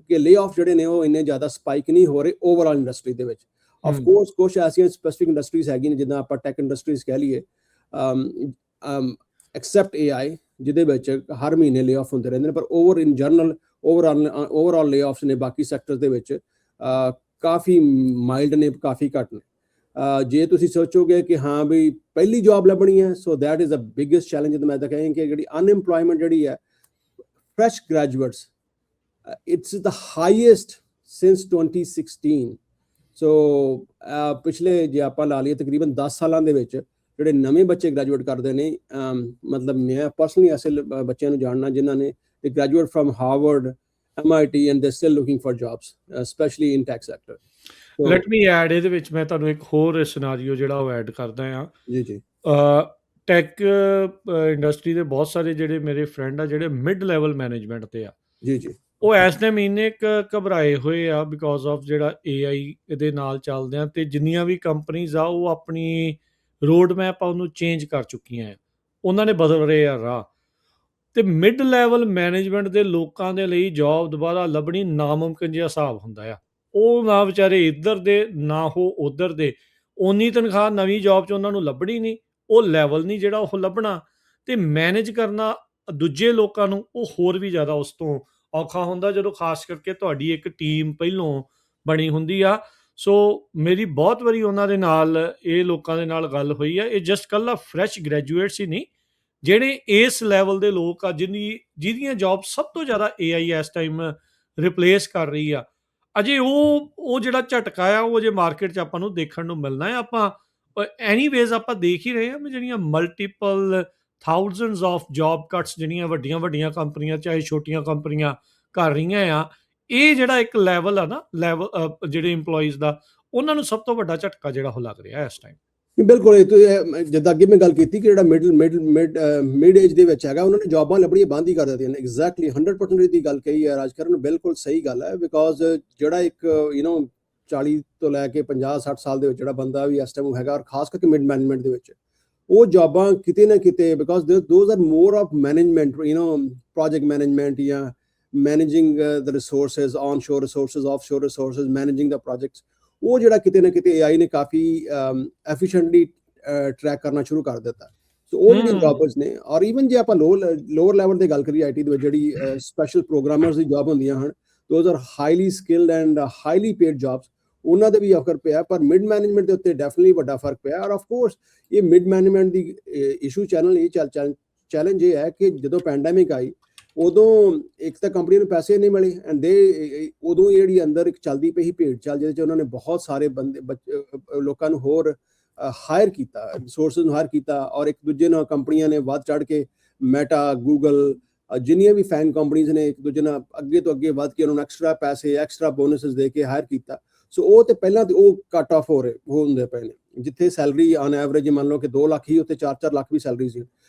ਕਿ ਲੇ ਆਫ ਜਿਹੜੇ ਨੇ ਉਹ ਇੰਨੇ ਜ਼ਿਆਦਾ ਸਪਾਈਕ ਨਹੀਂ ਹੋ ਰਹੇ ਓਵਰਆਲ ਇੰਡਸਟਰੀ ਦੇ ਵਿੱਚ। ਆਫ ਕੋਰਸ ਕੁਛ ਐਸੀਆਂ ਸਪੈਸੀਫਿਕ ਇੰਡਸਟਰੀਜ਼ ਹੈਗੀਆਂ ਜਿੱਦਾਂ ਆਪਾਂ ਟੈਕ ਇੰਡਸਟਰੀਜ਼ ਕਹਿ ਲਈਏ, ਐਕਸੈਪਟ AI, ਜਿਹਦੇ ਵਿੱਚ ਹਰ ਮਹੀਨੇ ਲੇ ਆਫ ਹੁੰਦੇ ਰਹਿੰਦੇ ਨੇ। ਪਰ ਇਨ ਜਨਰਲ ਓਵਰਆਲ ਲੇ ਆਫਸ ਨੇ ਬਾਕੀ ਸੈਕਟਰਸ ਦੇ ਵਿੱਚ ਕਾਫੀ ਮਾਈਲਡ ਨੇ, ਕਾਫੀ ਘੱਟ ਨੇ। ਜੇ ਤੁਸੀਂ ਸੋਚੋਗੇ ਕਿ ਹਾਂ ਵੀ ਪਹਿਲੀ ਜੌਬ ਲੱਭਣੀ ਹੈ, ਸੋ that is the biggest challenge. ਮੈਂ ਤਾਂ ਕਹਾਂ ਕਿ ਜਿਹੜੀ ਅਨਇੰਪਲੋਇਮੈਂਟ ਜਿਹੜੀ ਹੈ fresh graduates, it's the highest since 2016। ਸੋ ਪਿਛਲੇ ਜੇ ਆਪਾਂ ਲਾ ਲਈਏ ਤਕਰੀਬਨ 10 ਸਾਲਾਂ ਦੇ ਵਿੱਚ ਜਿਹੜੇ ਨਵੇਂ ਬੱਚੇ ਗ੍ਰੈਜੂਏਟ ਕਰਦੇ ਨੇ, ਮਤਲਬ ਮੈਂ ਪਰਸਨਲੀ ਐਸੇ ਬੱਚਿਆਂ ਨੂੰ ਜਾਣਨਾ ਜਿਨ੍ਹਾਂ ਨੇ graduate from Harvard, MIT and they're still looking for jobs, especially in tech sector। Let me add, ਇਹਦੇ ਵਿੱਚ ਮੈਂ ਤੁਹਾਨੂੰ ਇੱਕ ਹੋਰ ਸਿਨਾਰੀਓ ਜਿਹੜਾ ਉਹ ਐਡ ਕਰਦਾ ਹਾਂ। ਜੀ ਟੈਕ ਇੰਡਸਟਰੀ ਦੇ ਬਹੁਤ ਸਾਰੇ ਜਿਹੜੇ ਮੇਰੇ ਫਰੈਂਡ ਆ ਜਿਹੜੇ ਮਿਡ ਲੈਵਲ ਮੈਨੇਜਮੈਂਟ ਤੇ ਆ, ਜੀ ਉਹ ਇਸ ਟਾਈਮ ਇੰਨੇ ਘਬਰਾਏ ਹੋਏ ਆ ਬਿਕੋਜ਼ ਆਫ ਜਿਹੜਾ AI ਦੇ ਨਾਲ ਚੱਲਦੇ ਆ, ਤੇ ਜਿੰਨੀਆਂ ਵੀ ਕੰਪਨੀਜ਼ ਆ ਉਹ ਆਪਣੀ ਰੋਡ ਮੈਪ ਆ ਉਹਨੂੰ ਚੇਂਜ ਕਰ ਚੁੱਕੀਆਂ ਆ, ਉਹਨਾਂ ਨੇ ਬਦਲ ਰਹੇ ਆ ਰਾਹ। ਤੇ ਮਿਡ ਲੈਵਲ ਮੈਨੇਜਮੈਂਟ ਦੇ ਲੋਕਾਂ ਦੇ ਲਈ ਜੌਬ ਦੁਬਾਰਾ ਲੱਭਣੀ ਨਾਮੁਮਕਿਨ ਜਿਹਾ ਹਿਸਾਬ ਹੁੰਦਾ ਆ। ਉਹ ਨਾ ਵਿਚਾਰੇ ਇੱਧਰ ਦੇ ਨਾ ਉਹ ਉੱਧਰ ਦੇ, ਓਨੀ ਤਨਖਾਹ ਨਵੀਂ ਜੌਬ 'ਚ ਉਹਨਾਂ ਨੂੰ ਲੱਭਣੀ ਨਹੀਂ, ਉਹ ਲੈਵਲ ਨਹੀਂ ਜਿਹੜਾ ਉਹ ਲੱਭਣਾ, ਤੇ ਮੈਨੇਜ ਕਰਨਾ ਦੂਜੇ ਲੋਕਾਂ ਨੂੰ ਉਹ ਹੋਰ ਵੀ ਜ਼ਿਆਦਾ ਉਸ ਤੋਂ ਔਖਾ ਹੁੰਦਾ, ਜਦੋਂ ਖਾਸ ਕਰਕੇ ਤੁਹਾਡੀ ਇੱਕ ਟੀਮ ਪਹਿਲੋਂ ਬਣੀ ਹੁੰਦੀ ਆ। ਸੋ ਮੇਰੀ ਬਹੁਤ ਵਾਰੀ ਉਹਨਾਂ ਦੇ ਨਾਲ, ਇਹ ਲੋਕਾਂ ਦੇ ਨਾਲ ਗੱਲ ਹੋਈ ਆ। ਇਹ ਜਸਟ ਕੱਲਾ ਫਰੈਸ਼ ਗ੍ਰੈਜੂਏਟਸ ਹੀ ਨਹੀਂ, ਜਿਹੜੇ ਇਸ ਲੈਵਲ ਦੇ ਲੋਕ ਆ ਜਿਹਦੀਆਂ ਜੌਬ ਸਭ ਤੋਂ ਜ਼ਿਆਦਾ AI ਇਸ ਟਾਈਮ ਰਿਪਲੇਸ ਕਰ ਰਹੀ ਆ, ਅਜੇ ਉਹ ਜਿਹੜਾ ਝਟਕਾ ਆ ਉਹ ਅਜੇ ਮਾਰਕੀਟ 'ਚ ਆਪਾਂ ਨੂੰ ਦੇਖਣ ਨੂੰ ਮਿਲਣਾ ਹੈ। ਆਪਾਂ ਐਨੀਵੇਜ਼ ਆਪਾਂ ਦੇਖ ਹੀ ਰਹੇ ਹਾਂ ਵੀ ਜਿਹੜੀਆਂ multiple thousands of job cuts ਜਿਹੜੀਆਂ ਵੱਡੀਆਂ ਕੰਪਨੀਆਂ ਚਾਹੇ ਛੋਟੀਆਂ ਕੰਪਨੀਆਂ ਕਰ ਰਹੀਆਂ ਆ, ਇਹ ਜਿਹੜਾ ਇੱਕ ਲੈਵਲ ਆ ਨਾ, ਲੈਵਲ ਜਿਹੜੇ EMPLOYEES ਦਾ, ਉਹਨਾਂ ਨੂੰ ਸਭ ਤੋਂ ਵੱਡਾ ਝਟਕਾ ਜਿਹੜਾ ਉਹ ਲੱਗ ਰਿਹਾ ਇਸ ਟਾਈਮ। ਬਿਲਕੁਲ, ਜਿੱਦਾਂ ਅੱਗੇ ਮੈਂ ਗੱਲ ਕੀਤੀ ਕਿ ਜਿਹੜਾ ਮਿਡ ਏਜ ਦੇ ਵਿੱਚ ਹੈਗਾ, ਉਹਨਾਂ ਨੇ ਜੌਬਾਂ ਲੱਭਣੀਆਂ ਬੰਦ ਹੀ ਕਰ ਦਿੱਤੀਆਂ ਨੇ। ਐਗਜ਼ੈਕਟਲੀ 100% ਦੀ ਗੱਲ ਕਹੀ ਹੈ ਰਾਜਕਰਨ, ਬਿਲਕੁਲ ਸਹੀ ਗੱਲ ਹੈ। ਬਿਕੋਜ਼ ਜਿਹੜਾ ਇੱਕ 40 ਤੋਂ ਲੈ ਕੇ 50-60 ਸਾਲ ਦੇ ਵਿੱਚ ਜਿਹੜਾ ਬੰਦਾ ਵੀ ਇਸ ਟਾਈਮ ਹੈਗਾ, ਔਰ ਖਾਸ ਕਰਕੇ ਮਿਡ ਮੈਨੇਜਮੈਂਟ ਦੇ ਵਿੱਚ, ਉਹ ਜੌਬਾਂ ਕਿਤੇ ਨਾ ਕਿਤੇ, because those are more of management, project management ਜਾਂ managing the resources, onshore resources, offshore resources, managing the projects, ਉਹ ਜਿਹੜਾ ਕਿਤੇ ਨਾ ਕਿਤੇ AI ਨੇ ਕਾਫੀ ਐਫੀਸ਼ੀਐਂਟਲੀ ਟਰੈਕ ਕਰਨਾ ਸ਼ੁਰੂ ਕਰ ਦਿੱਤਾ। ਸੋ ਉਹ ਜਿਹੜੀਆਂ ਜੌਬਸ ਨੇ, ਔਰ ਈਵਨ ਜੇ ਆਪਾਂ ਲੋਅਰ ਲੈਵਲ ਤੇ ਗੱਲ ਕਰੀਏ IT ਦੇ ਵਿੱਚ, ਜਿਹੜੀ ਸਪੈਸ਼ਲ ਪ੍ਰੋਗਰਾਮਰਸ ਦੀ ਜੌਬ ਹੁੰਦੀਆਂ ਹਨ, those are highly skilled and highly paid jobs, ਉਹਨਾਂ ਦੇ ਵੀ ਫਰਕ ਪਿਆ, ਪਰ ਮਿਡ ਮੈਨੇਜਮੈਂਟ ਦੇ ਉੱਤੇ ਡੈਫੀਨਿਟਲੀ ਵੱਡਾ ਫਰਕ ਪਿਆ। ਔਰ ਆਫ ਕੋਰਸ ਇਹ ਮਿਡ ਮੈਨੇਜਮੈਂਟ ਦੀ ਇਸ਼ੂ ਚੈਲੰਜ ਇਹ ਹੈ ਕਿ ਜਦੋਂ ਪੈਂਡੈਮਿਕ ਆਈ ਉਦੋਂ ਇੱਕ ਤਾਂ ਕੰਪਨੀ ਨੂੰ ਪੈਸੇ ਨਹੀਂ ਮਿਲੇ, ਐਂਡ ਉਦੋਂ ਜਿਹੜੀ ਅੰਦਰ ਇੱਕ ਚੱਲਦੀ ਪਈ ਸੀ ਭੇਡ ਚਾਲ, ਜਿਹਦੇ 'ਚ ਉਹਨਾਂ ਨੇ ਬਹੁਤ ਸਾਰੇ ਲੋਕਾਂ ਨੂੰ ਹੋਰ ਹਾਇਰ ਕੀਤਾ, ਰਿਸੋਰਸਿਸ ਨੂੰ ਹਾਇਰ ਕੀਤਾ, ਔਰ ਇੱਕ ਦੂਜੇ ਨਾਲ ਕੰਪਨੀਆਂ ਨੇ ਵੱਧ ਚੜ੍ਹ ਕੇ ਮੈਟਾ, ਗੂਗਲ, ਜਿੰਨੀਆਂ ਵੀ ਫੈਨ ਕੰਪਨੀਜ਼ ਨੇ ਇੱਕ ਦੂਜੇ ਨਾਲ ਅੱਗੇ ਤੋਂ ਅੱਗੇ ਵੱਧ ਕੇ ਉਹਨਾਂ ਨੂੰ ਐਕਸਟਰਾ ਪੈਸੇ, ਐਕਸਟਰਾ ਬੋਨਸਿਸ ਦੇ ਕੇ ਹਾਇਰ ਕੀਤਾ। ਸੋ ਉਹ ਤੇ ਪਹਿਲਾਂ ਤੇ ਉਹ ਕੱਟ ਆਫ ਹੋ ਹੁੰਦੇ ਪਏ ਨੇ, ਜਿੱਥੇ ਸੈਲਰੀ ਔਨ ਐਵਰੇਜ ਮੰਨ ਲਓ ਕਿ 2 ਲੱਖ ਹੀ, ਉੱਥੇ 4-4 ਲੱਖ ਵੀ ਸੈਲਰੀ ਸੀ।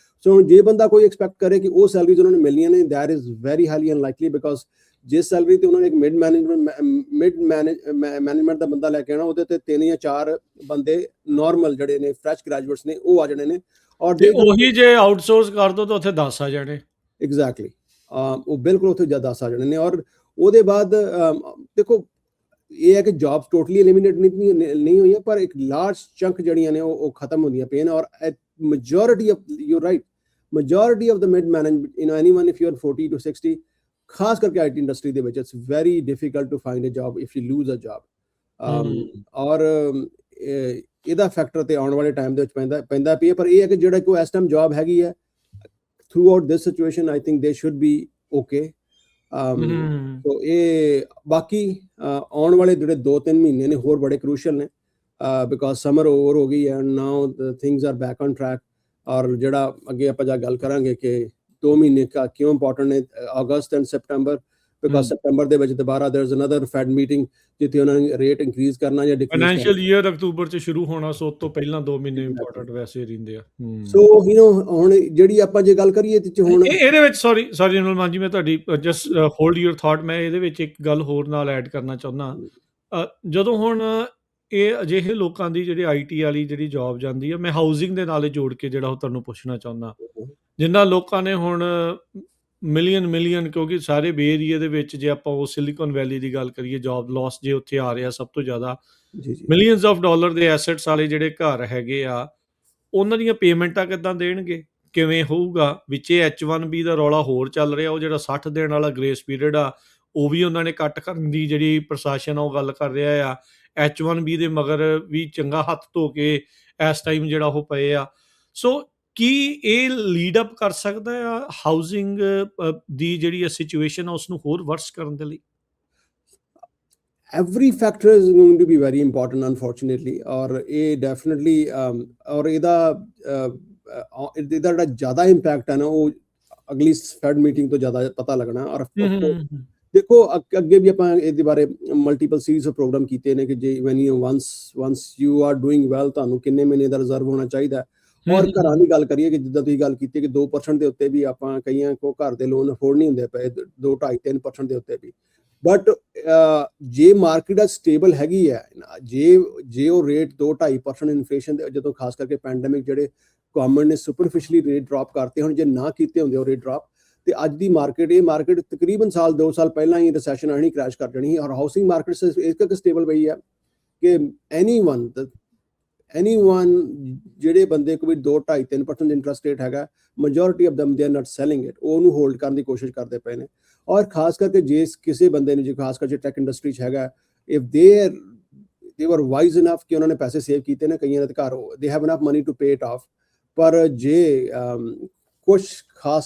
ਸੋ ਜੇ ਬੰਦਾ ਕੋਈ ਐਕਸਪੈਕਟ ਕਰੇ ਕਿ ਉਹ ਸੈਲਰੀਜ਼ ਉਹਨਾਂ ਨੂੰ ਮਿਲਣੀਆਂ ਨੇ, that is very highly unlikely, because ਜਿਸ ਸੈਲਰੀ ਤੇ ਉਹਨਾਂ ਨੇ ਇੱਕ ਮਿਡ ਮੈਨੇਜਮੈਂਟ ਦਾ ਬੰਦਾ ਲੈ ਕੇ ਆਉਣਾ, ਉਹਦੇ ਤੇ 3 ਜਾਂ 4 ਬੰਦੇ ਨਾਰਮਲ ਜਿਹੜੇ ਨੇ ਫਰੈਸ਼ ਗ੍ਰੈਜੂਏਟਸ ਨੇ ਉਹ ਆ ਜਾਣੇ ਨੇ, ਔਰ ਉਹੀ ਜੇ ਆਊਟਸੋਰਸ ਕਰ ਦੋ ਤਾਂ ਉੱਥੇ 10 ਆ ਜਾਣੇ। ਐਗਜ਼ੈਕਟਲੀ, ਉਹ ਬਿਲਕੁਲ ਉੱਥੇ 10 ਆ ਜਾਣੇ ਨੇ। ਔਰ ਉਹਦੇ ਬਾਅਦ ਦੇਖੋ ਇਹ ਹੈ ਕਿ ਜੌਬਸ ਟੋਟਲੀ ਐਲੀਮੀਨੇਟ ਨਹੀਂ ਹੋਈਆਂ, ਪਰ ਇੱਕ ਲਾਰਜ ਚੰਕ ਜਿਹੜੀਆਂ ਨੇ ਉਹ ਖਤਮ ਹੁੰਦੀਆਂ ਪਈਆਂ ਨੇ। ਔਰ majority of, you're right, majority of the mid management, anyone if you're 40 to 60, ਖਾਸ ਕਰਕੇ IT ਇੰਡਸਟਰੀ ਦੇ ਵਿੱਚ it's very difficult to find a job if you lose a job। ਔਰ ਇਹਦਾ ਫੈਕਟਰ ਤੇ ਆਉਣ ਵਾਲੇ ਟਾਈਮ ਦੇ ਵਿੱਚ ਪੈਂਦਾ ਪਈ ਹੈ। ਪਰ ਇਹ ਹੈ ਕਿ ਜਿਹੜਾ ਕੋਈ ਇਸ ਟਾਈਮ ਜੌਬ ਹੈਗੀ ਹੈ throughout this situation, I think they should be okay. So ਇਹ ਬਾਕੀ ਆਉਣ ਵਾਲੇ ਜਿਹੜੇ 2-3 ਮਹੀਨੇ ਨੇ ਹੋਰ ਬੜੇ ਕ੍ਰੂਸ਼ਲ ਨੇ, ਬਿਕਾਜ਼ ਸਮਰ ਓਵਰ ਹੋ ਗਈ and now things are back on track. ਔਰ ਜਿਹੜਾ ਅੱਗੇ ਆਪਾਂ ਜਾ ਗੱਲ ਕਰਾਂਗੇ ਕਿ 2 ਮਹੀਨੇ ਕਿਉਂ ਇੰਪੋਰਟੈਂਟ ਨੇ, ਅਗਸਤ ਐਂਡ ਸੈਪਟੈਂਬਰ, ਬਿਕਾਜ਼ ਸੈਪਟੈਂਬਰ ਦੇ ਵਿੱਚ ਦੁਬਾਰਾ ਦੇयर इज ਅਨਦਰ ਫੈਡ ਮੀਟਿੰਗ ਜਿੱਥੇ ਉਹਨਾਂ ਨੇ ਰੇਟ ਇੰਕਰੀਜ਼ ਕਰਨਾ ਜਾਂ ਡਿਕਰੀਜ਼ ਕਰਨਾ। ਫਾਈਨੈਂਸ਼ੀਅਲ ਈਅਰ ਅਕਤੂਬਰ 'ਚ ਸ਼ੁਰੂ ਹੋਣਾ, ਸੋ ਤੋਂ ਪਹਿਲਾਂ 2 ਮਹੀਨੇ ਇੰਪੋਰਟੈਂਟ ਵੈਸੇ ਰਹਿੰਦੇ ਆ। ਸੋ ਹੁਣ ਜਿਹੜੀ ਆਪਾਂ ਜੇ ਗੱਲ ਕਰੀਏ ਤੇ ਹੁਣ ਇਹਦੇ ਵਿੱਚ ਸੌਰੀ ਜਨਰਲ ਮਾਨ ਜੀ, ਮੈਂ ਤੁਹਾਡੀ ਜਸਟ ਹੋਲਡ ਯੂਰ ਥਾਟ, ਮੈਂ ਇਹਦੇ ਵਿੱਚ ਇੱਕ ਗੱਲ ਹੋਰ ਨਾਲ ਐਡ ਕਰਨਾ ਚਾਹੁੰਦਾ। ਜਦੋਂ ਹੁਣ ਇਹ ਅਜਿਹੇ ਲੋਕਾਂ ਦੀ ਜਿਹੜੀ IT ਵਾਲੀ ਜਿਹੜੀ ਜੌਬ ਜਾਂਦੀ ਆ, ਮੈਂ ਹਾਊਸਿੰਗ ਦੇ ਨਾਲ ਜੋੜ ਕੇ ਜਿਹੜਾ ਉਹ ਤੁਹਾਨੂੰ ਪੁੱਛਣਾ ਚਾਹੁੰਦਾ, ਜਿਨ੍ਹਾਂ ਲੋਕਾਂ ਨੇ ਹੁਣ ਮਿਲੀਅਨ, ਕਿਉਂਕਿ ਸਾਰੇ ਬੇ ਏਰੀਏ ਦੇ ਵਿੱਚ ਜੇ ਆਪਾਂ ਉਹ ਸਿਲੀਕਨ ਵੈਲੀ ਦੀ ਗੱਲ ਕਰੀਏ, ਜੌਬ ਲਾਸ ਜੇ ਉੱਥੇ ਆ ਰਿਹਾ ਸਭ ਤੋਂ ਜ਼ਿਆਦਾ, ਮਿਲੀਅਨਸ ਆਫ ਡਾਲਰ ਦੇ ਐਸੈਟਸ ਵਾਲੇ ਜਿਹੜੇ ਘਰ ਹੈਗੇ ਆ, ਉਹਨਾਂ ਦੀਆਂ ਪੇਮੈਂਟਾਂ ਕਿੱਦਾਂ ਦੇਣਗੇ, ਕਿਵੇਂ ਹੋਊਗਾ? ਵਿੱਚੇ H1B ਦਾ ਰੌਲਾ ਹੋਰ ਚੱਲ ਰਿਹਾ, ਉਹ ਜਿਹੜਾ 60 ਦਿਨ ਵਾਲਾ ਗ੍ਰੇਸ ਪੀਰੀਅਡ ਆ ਉਹ ਵੀ ਉਹਨਾਂ ਨੇ ਕੱਟ ਕਰਨ ਦੀ ਜਿਹੜੀ ਪ੍ਰਸ਼ਾਸਨ ਆ ਉਹ ਗੱਲ ਕਰ ਰਿਹਾ ਆ। H1B ਦੇ ਮਗਰ ਵੀ ਚੰਗਾ ਹੱਥ ਧੋ ਕੇ ਇਸ ਟਾਈਮ ਜਿਹੜਾ ਉਹ ਪਏ ਆ। ਸੋ ਕੀ ਇਹ ਲੀਡ ਅਪ ਕਰ ਸਕਦਾ ਆ ਹਾਊਸਿੰਗ ਦੀ ਜਿਹੜੀ ਸਿਚੁਏਸ਼ਨ ਆ ਉਸਨੂੰ ਹੋਰ ਵਰਸ ਕਰਨ ਦੇ ਲਈ? every factor is going to be very important unfortunately, ਔਰ ਇਹ ਡੈਫੀਨਿਟਲੀ ਔਰ ਇਹਦਾ ਜਿਹੜਾ ਜ਼ਿਆਦਾ ਇੰਪੈਕਟ ਹੈ ਨਾ ਉਹ ਅਗਲੀ ਫੈਡ ਮੀਟਿੰਗ ਤੋਂ ਜ਼ਿਆਦਾ ਪਤਾ ਲੱਗਣਾ। ਔਰ ਦੇਖੋ ਅੱਗੇ ਵੀ ਆਪਾਂ ਇਹਦੇ ਬਾਰੇ ਮਲਟੀਪਲ ਸੀਰੀਜ਼ ਆਫ ਪ੍ਰੋਗਰਾਮ ਕੀਤੇ ਨੇ ਕਿ ਜੇ when you ones you are doing well, ਤੁਹਾਨੂੰ ਕਿੰਨੇ ਮਹੀਨੇ ਦਾ ਰਿਜ਼ਰਵ ਹੋਣਾ ਚਾਹੀਦਾ। ਔਰ ਘਰਾਂ ਦੀ ਗੱਲ ਕਰੀਏ ਕਿ ਜਿੱਦਾਂ ਤੁਸੀਂ ਗੱਲ ਕੀਤੀ ਕਿ 2% ਦੇ ਉੱਤੇ ਵੀ ਆਪਾਂ ਕਈਆਂ ਕੋ ਘਰ ਦੇ ਲੋਨ ਅਫੋਰਡ ਨਹੀਂ ਹੁੰਦੇ ਪਏ, 2-2.5-3% ਦੇ ਉੱਤੇ ਵੀ। ਬਟ ਜੇ ਮਾਰਕੀਟ ਆ ਸਟੇਬਲ ਹੈਗੀ ਹੈ, ਜੇ ਉਹ ਰੇਟ 2-2.5% ਇਨਫਲੇਸ਼ਨ ਦੇ, ਜਦੋਂ ਖਾਸ ਕਰਕੇ ਪੈਂਡੈਮਿਕ ਜਿਹੜੇ ਗਵਰਨਮੈਂਟ ਨੇ ਸੁਪਰਫਿਸ਼ਲੀ ਰੇਟ ਡ੍ਰੌਪ ਕਰਤੇ, ਹੁਣ ਜੇ ਨਾ ਕੀਤੇ ਹੁੰਦੇ ਉਹ ਰੇਟ ਡ੍ਰੌਪ, ਤੇ ਅੱਜ ਦੀ ਇਹ ਮਾਰਕੀਟ ਤਕਰੀਬਨ 2 ਸਾਲ ਪਹਿਲਾਂ ਹੀ ਰਿਸੈਸ਼ਨ ਆਣੀ, ਕ੍ਰੈਸ਼ ਕਰ ਜਾਣੀ। ਔਰ ਹਾਊਸਿੰਗ ਮਾਰਕੀਟ ਇਸ ਕਰਕੇ ਸਟੇਬਲ ਪਈ ਹੈ ਕਿ ਐਨੀਵਨ ਜਿਹੜੇ ਬੰਦੇ ਕੋਲ ਵੀ 2-2.5-3% ਇੰਟਰਸਟ ਰੇਟ ਹੈਗਾ, ਮੈਜੋਰਿਟੀ ਆਫ ਦਮ they are not selling it, ਉਹਨੂੰ ਹੋਲਡ ਕਰਨ ਦੀ ਕੋਸ਼ਿਸ਼ ਕਰਦੇ ਪਏ ਨੇ। ਔਰ ਖਾਸ ਕਰਕੇ ਜੇ ਕਿਸੇ ਬੰਦੇ ਨੇ, ਜੇ ਖਾਸ ਕਰਕੇ ਟੈਕ ਇੰਡਸਟਰੀ 'ਚ ਹੈਗਾ, ਇਫ ਦੇ ਵਰ ਵਾਈਜ਼ ਇਨਫ ਕਿ ਉਹਨਾਂ ਨੇ ਪੈਸੇ ਸੇਵ ਕੀਤੇ ਨੇ, ਕਈਆਂ ਦੇ ਘਰ they have enough money to pay it off. ਪਰ ਜੇ ਕੁਛ ਖਾਸ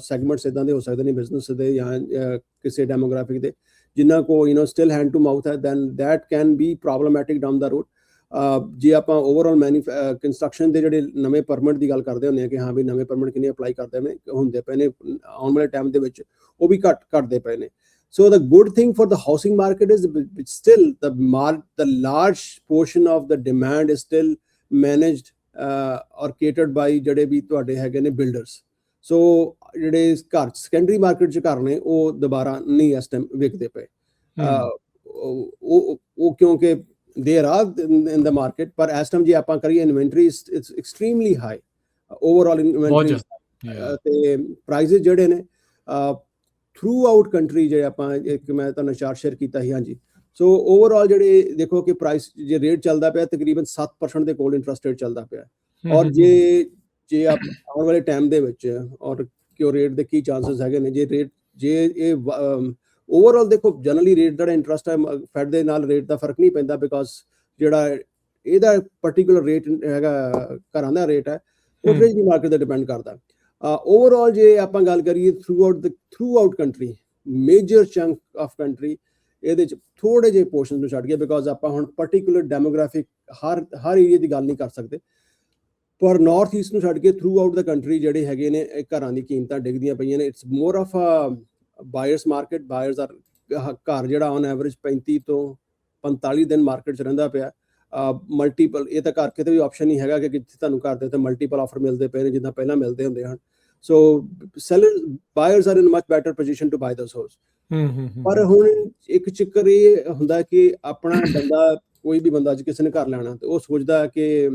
ਸੈਗਮੈਂਟਸ ਇੱਦਾਂ ਦੇ ਹੋ ਸਕਦੇ ਨੇ ਬਿਜ਼ਨਸ ਦੇ ਜਾਂ ਕਿਸੇ ਡੈਮੋਗ੍ਰਾਫਿਕ ਦੇ, ਜਿਨ੍ਹਾਂ ਕੋ ਸਟਿਲ ਹੈਂਡ ਟੂ ਮਾਊਥ ਹੈ, then that can be problematic down the road. ਜੇ ਆਪਾਂ ਓਵਰਆਲ ਕੰਸਟਰਕਸ਼ਨ ਦੇ ਜਿਹੜੇ ਨਵੇਂ ਪਰਮਿਟ ਦੀ ਗੱਲ ਕਰਦੇ ਹੁੰਦੇ ਆ ਕਿ ਹਾਂ ਵੀ ਨਵੇਂ ਪਰਮਿਟ ਕਿੰਨੇ ਅਪਲਾਈ ਹੁੰਦੇ ਪਏ ਨੇ ਆਉਣ ਵਾਲੇ ਟਾਈਮ ਦੇ ਵਿੱਚ, ਉਹ ਵੀ ਘਟਦੇ ਪਏ ਨੇ। So the good thing for the housing market is still the large portion of the demand is still managed or catered ਬਾਈ ਜਿਹੜੇ ਵੀ ਤੁਹਾਡੇ ਹੈਗੇ ਨੇ ਬਿਲਡਰਸ। ਸੋ ਜਿਹੜੇ ਘਰ ਸੈਕੰਡਰੀ ਮਾਰਕੀਟ 'ਚ ਘਰ ਨੇ ਉਹ ਦੁਬਾਰਾ ਨਹੀਂ ਇਸ ਟਾਈਮ ਵਿਕਦੇ ਪਏ, ਉਹ ਕਿਉਂਕਿ there are in the market, ਪਰ ਇਸ ਟਾਈਮ ਜੇ ਆਪਾਂ ਕਰੀਏ inventory it's extremely high, overall inventory ਤੇ ਪ੍ਰਾਈਸਿਸ ਜਿਹੜੇ ਨੇ ਥਰੂ ਆਊਟ ਕੰਟਰੀ, ਜੇ ਆਪਾਂ ਇੱਕ ਮੈਂ ਤੁਹਾਨੂੰ ਚਾਰਟ ਸ਼ੇਅਰ ਕੀਤਾ ਸੀ। ਹਾਂਜੀ, ਸੋ ਓਵਰਆਲ ਜਿਹੜੇ ਦੇਖੋ ਕਿ ਪ੍ਰਾਈਸ ਜੇ ਰੇਟ ਚੱਲਦਾ ਪਿਆ ਤਕਰੀਬਨ 7% ਦੇ ਕੋਲ ਇੰਟਰਸਟ ਰੇਟ ਚੱਲਦਾ ਪਿਆ। ਔਰ ਜੇ ਆਉਣ ਵਾਲੇ ਟਾਈਮ ਦੇ ਵਿੱਚ ਔਰ ਕਿ ਉਹ ਰੇਟ ਦੇ ਕੀ ਚਾਂਸਸ ਹੈਗੇ ਨੇ, ਜੇ ਇਹ ਓਵਰਆਲ ਦੇਖੋ ਜਨਰਲੀ ਰੇਟ ਦਾ ਇੰਟਰਸਟ ਹੈ ਫੈਡ ਦੇ ਨਾਲ ਰੇਟ ਦਾ ਫਰਕ ਨਹੀਂ ਪੈਂਦਾ, ਬਿਕੋਜ਼ ਜਿਹੜਾ ਇਹਦਾ ਪਰਟੀਕੂਲਰ ਰੇਟ ਹੈਗਾ ਘਰਾਂ ਦਾ ਰੇਟ ਹੈ ਉਹ ਟ੍ਰੇਜਰੀ ਮਾਰਕੀਟ ਤੇ ਡਿਪੈਂਡ ਕਰਦਾ। ਓਵਰਆਲ ਜੇ ਆਪਾਂ ਗੱਲ ਕਰੀਏ throughout country, major chunk of country ਇਹਦੇ ਚ ਥੋੜੇ ਜਿਹੇ ਪੋਰਸ਼ਨ ਨੂੰ ਛੱਡ ਕੇ, ਬਿਕੋਜ਼ ਆਪਾਂ ਹੁਣ ਪਰਟੀਕੂਲਰ ਡੈਮੋਗ੍ਰਾਫਿਕ ਹਰ ਏਰੀਆ ਦੀ ਗੱਲ ਨਹੀਂ ਕਰ ਸਕਦੇ, ਪਰ ਨਾਰਥ ਈਸਟ ਨੂੰ ਛੱਡ ਕੇ ਥਰੂ ਆਊਟ ਦਾ ਕੰਟਰੀ ਜਿਹੜੇ ਹੈਗੇ ਨੇ ਘਰਾਂ ਦੀ ਕੀਮਤਾਂ ਡਿੱਗਦੀਆਂ ਪਈਆਂ ਨੇ। It's more of a buyers market. Buyers are ਘਰ ਜਿਹੜਾ ਔਨ ਐਵਰੇਜ 35 ਤੋਂ 45 ਦਿਨ ਮਾਰਕੀਟ 'ਚ ਰਹਿੰਦਾ ਪਿਆ। ਮਲਟੀਪਲ ਇਹ ਤਾਂ ਘਰ ਕਿਤੇ ਵੀ ਆਪਸ਼ਨ ਨਹੀਂ ਹੈਗਾ ਕਿ ਜਿੱਥੇ ਤੁਹਾਨੂੰ ਘਰ ਦੇ ਉੱਤੇ ਮਲਟੀਪਲ ਆਫਰ ਮਿਲਦੇ ਪਏ ਨੇ ਜਿੱਦਾਂ ਪਹਿਲਾਂ ਮਿਲਦੇ ਹੁੰਦੇ ਹਨ। So buyers are in much better position to buy those house. ਪਰ ਹੁਣ ਇੱਕ ਚੱਕਰ ਇਹ ਹੁੰਦਾ ਕਿ ਆਪਣਾ ਬੰਦਾ, ਕੋਈ ਵੀ ਬੰਦਾ ਅੱਜ ਕਿਸੇ ਨੇ ਘਰ ਲੈਣਾ ਤੇ ਉਹ ਸੋਚਦਾ ਕਿ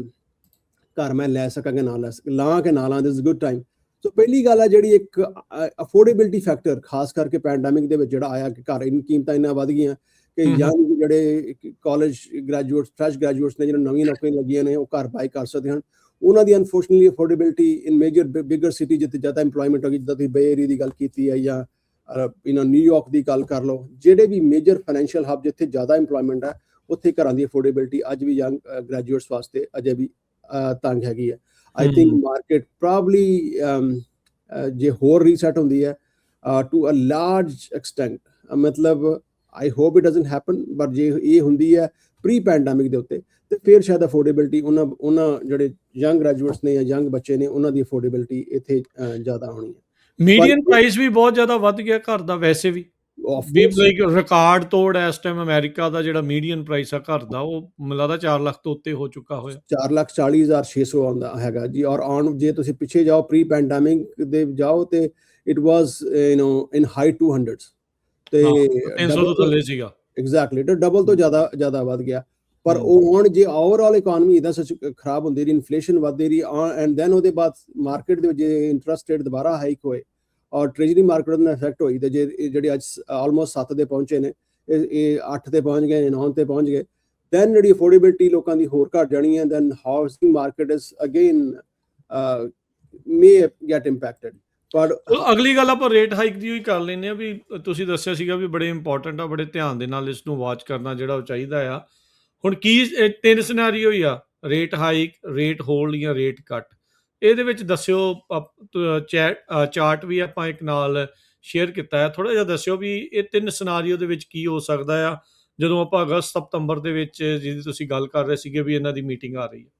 ਘਰ ਮੈਂ ਲੈ ਸਕਾਂਗਾ ਨਾ ਲੈ ਲਾਂ ਕਿ ਨਾ ਲਾਂ, ਦਿਸ ਇਜ਼ ਗੁੱਡ ਟਾਈਮ। ਸੋ ਪਹਿਲੀ ਗੱਲ ਹੈ ਜਿਹੜੀ ਇੱਕ ਅਫੋਰਡੇਬਿਲਿਟੀ ਫੈਕਟਰ ਖਾਸ ਕਰਕੇ ਪੈਂਡੈਮਿਕ ਦੇ ਵਿੱਚ ਜਿਹੜਾ ਆਇਆ ਕਿ ਘਰ ਦੀ ਕੀਮਤਾਂ ਇੰਨਾ ਵੱਧ ਗਈਆਂ ਕਿ ਯੰਗ ਜਿਹੜੇ ਕਾਲਜ ਗ੍ਰੈਜੂਏਟਸ, ਫਰੈਸ਼ ਗ੍ਰੈਜੂਏਟਸ ਨੇ, ਜਿਹਨਾਂ ਨਵੀਆਂ ਨੌਕਰੀਆਂ ਲੱਗੀਆਂ ਨੇ, ਉਹ ਘਰ ਬਾਈ ਕਰ ਸਕਦੇ ਹਨ। ਉਹਨਾਂ ਦੀ ਅਨਫੋਰਚੂਨੇਟਲੀ ਅਫੋਰਡੇਬਿਲਿਟੀ ਇਨ ਮੇਜਰ ਬਿਗਰ ਸਿਟੀ ਜਿੱਥੇ ਜ਼ਿਆਦਾ ਇੰਪਲੋਇਮੈਂਟ ਹੋ ਗਈ, ਜਿੱਦਾਂ ਤੁਸੀਂ ਬੇ ਏਰੀਆ ਦੀ ਗੱਲ ਕੀਤੀ ਹੈ ਜਾਂ ਨਿਊਯਾਰਕ ਦੀ ਗੱਲ ਕਰ ਲਓ, ਜਿਹੜੇ ਵੀ ਮੇਜਰ ਫਾਈਨੈਂਸ਼ੀਅਲ ਹੱਬ ਜਿੱਥੇ ਜ਼ਿਆਦਾ ਇੰਪਲੋਇਮੈਂਟ ਹੈ, ਉੱਥੇ ਘਰਾਂ ਦੀ ਅਫੋਰਡੇਬਿਲਿਟੀ ਅੱਜ ਵੀ ਯੰਗ ਗ੍ਰੈਜੂਏਟਸ ਵਾਸਤੇ ਅਜੇ ਵੀ ਤੰਗ ਹੈਗੀ ਹੈ। ਆਈ ਥਿੰਕ ਮਾਰਕੀਟ ਪ੍ਰੋਬਬਲੀ ਜੇ ਹੋਰ ਰੀਸੈਟ ਹੁੰਦੀ ਹੈ ਟੂ ਅ ਲਾਰਜ ਐਕਸਟੈਂਟ, ਮਤਲਬ I hope it doesn't happen, but ਜੇ ਇਹ ਹੁੰਦੀ ਹੈ ਪ੍ਰੀ ਪੈਂਡੈਮਿਕ ਦੇ ਉੱਤੇ ਤੇ ਫਿਰ ਸ਼ਾਇਦ ਅਫੋਰਡੇਬਿਲਿਟੀ ਉਹਨਾਂ ਜਿਹੜੇ ਯੰਗ ਗ੍ਰੈਜੂਏਟਸ ਨੇ ਜਾਂ ਯੰਗ ਬੱਚੇ ਨੇ ਉਹਨਾਂ ਦੀ ਅਫੋਰਡੇਬਿਲਿਟੀ ਇੱਥੇ ਜ਼ਿਆਦਾ ਹੋਣੀ ਹੈ। ਮੀਡੀਅਨ ਪ੍ਰਾਈਸ ਵੀ ਬਹੁਤ ਜ਼ਿਆਦਾ ਵੱਧ ਗਿਆ ਘਰ ਦਾ, ਵੈਸੇ ਵੀ ਲਾਈਕ ਰਿਕਾਰਡ ਤੋੜ ਇਸ ਟਾਈਮ ਅਮਰੀਕਾ ਦਾ ਜਿਹੜਾ ਮੀਡੀਅਨ ਪ੍ਰਾਈਸ ਆ ਘਰ ਦਾ, ਉਹ ਮੈਨੂੰ ਲੱਗਦਾ 4 ਲੱਖ ਤੋਂ ਉੱਤੇ ਹੋ ਚੁੱਕਾ ਹੋਇਆ। 4,40,600 ਆਉਂਦਾ ਹੈਗਾ ਜੀ। ਔਰ ਜੇ ਤੁਸੀਂ ਪਿੱਛੇ ਜਾਓ ਪ੍ਰੀ ਪੈਂਡੈਮਿਕ ਦੇ ਜਾਓ ਤੇ it was in high 200s ਤੇ 300 ਤੋਂ ਥੱਲੇ ਸੀਗਾ। ਐਗਜ਼ੈਕਟਲੀ, ਤੇ ਡਬਲ ਤੋਂ ਜ਼ਿਆਦਾ ਵੱਧ ਗਿਆ। ਪਰ ਉਹ ਹੁਣ ਜੇ ਓਵਰਆਲ ਇਕਨੋਮੀ ਇਹਦਾ ਸੱਚ ਖਰਾਬ ਹੁੰਦੀ ਰਹੀ, ਇਨਫਲੇਸ਼ਨ ਵੱਧਦੀ ਰਹੀ, ਐਂਡ ਦੈਨ ਉਹਦੇ ਬਾਅਦ ਮਾਰਕੀਟ ਦੇ ਵਿੱਚ ਜੇ ਇੰਟਰਸਟ ਰੇਟ ਦੁਬਾਰਾ ਹਾਈਕ ਹੋਏ ਔਰ ਟ੍ਰੇਜਰੀ ਮਾਰਕੀਟ ਦਾ ਇਫੈਕਟ ਹੋਈ ਤੇ ਜਿਹੜੇ ਅੱਜ ਆਲਮੋਸਟ 7 ਦੇ ਪਹੁੰਚੇ ਨੇ, ਇਹ 8 ਤੇ ਪਹੁੰਚ ਗਏ, 9 ਤੇ ਪਹੁੰਚ ਗਏ, ਦੈਨ ਜਿਹੜੀ ਅਫੋਰਡੇਬਿਲਿਟੀ ਲੋਕਾਂ ਦੀ ਹੋਰ ਘਟ ਜਾਣੀ ਹੈ। Then housing market is again may get impacted. ਪਰ ਅਗਲੀ ਗੱਲ ਆਪਾਂ ਰੇਟ ਹਾਈਕ ਦੀ ਹੀ ਕਰ ਲੈਂਦੇ ਹਾਂ। ਵੀ ਤੁਸੀਂ ਦੱਸਿਆ ਸੀਗਾ ਵੀ ਬੜੇ ਇੰਪੋਰਟੈਂਟ ਆ, ਬੜੇ ਧਿਆਨ ਦੇ ਨਾਲ ਇਸ ਨੂੰ ਵਾਚ ਕਰਨਾ ਜਿਹੜਾ ਉਹ ਚਾਹੀਦਾ ਆ। ਹੁਣ ਕੀ 3 ਸਿਨੈਰੀਓ ਹੀ ਆ, ਰੇਟ ਹਾਈਕ, ਰੇਟ ਹੋਲਡ ਜਾਂ ਰੇਟ ਕੱਟ। ਇਹਦੇ ਵਿੱਚ ਦੱਸਿਓ, ਚਾਰਟ ਵੀ ਆਪਾਂ ਇੱਕ ਨਾਲ ਸ਼ੇਅਰ ਕੀਤਾ ਹੈ, ਥੋੜ੍ਹਾ ਜਿਹਾ ਦੱਸਿਓ ਵੀ ਇਹ 3 ਸਿਨਾਰੀਓ ਦੇ ਵਿੱਚ ਕੀ ਹੋ ਸਕਦਾ ਆ ਜਦੋਂ ਆਪਾਂ ਅਗਸਤ ਸਤੰਬਰ ਦੇ ਵਿੱਚ, ਜਿਹਦੀ ਤੁਸੀਂ ਗੱਲ ਕਰ ਰਹੇ ਸੀਗੇ ਵੀ ਇਹਨਾਂ ਦੀ ਮੀਟਿੰਗ ਆ ਰਹੀ ਹੈ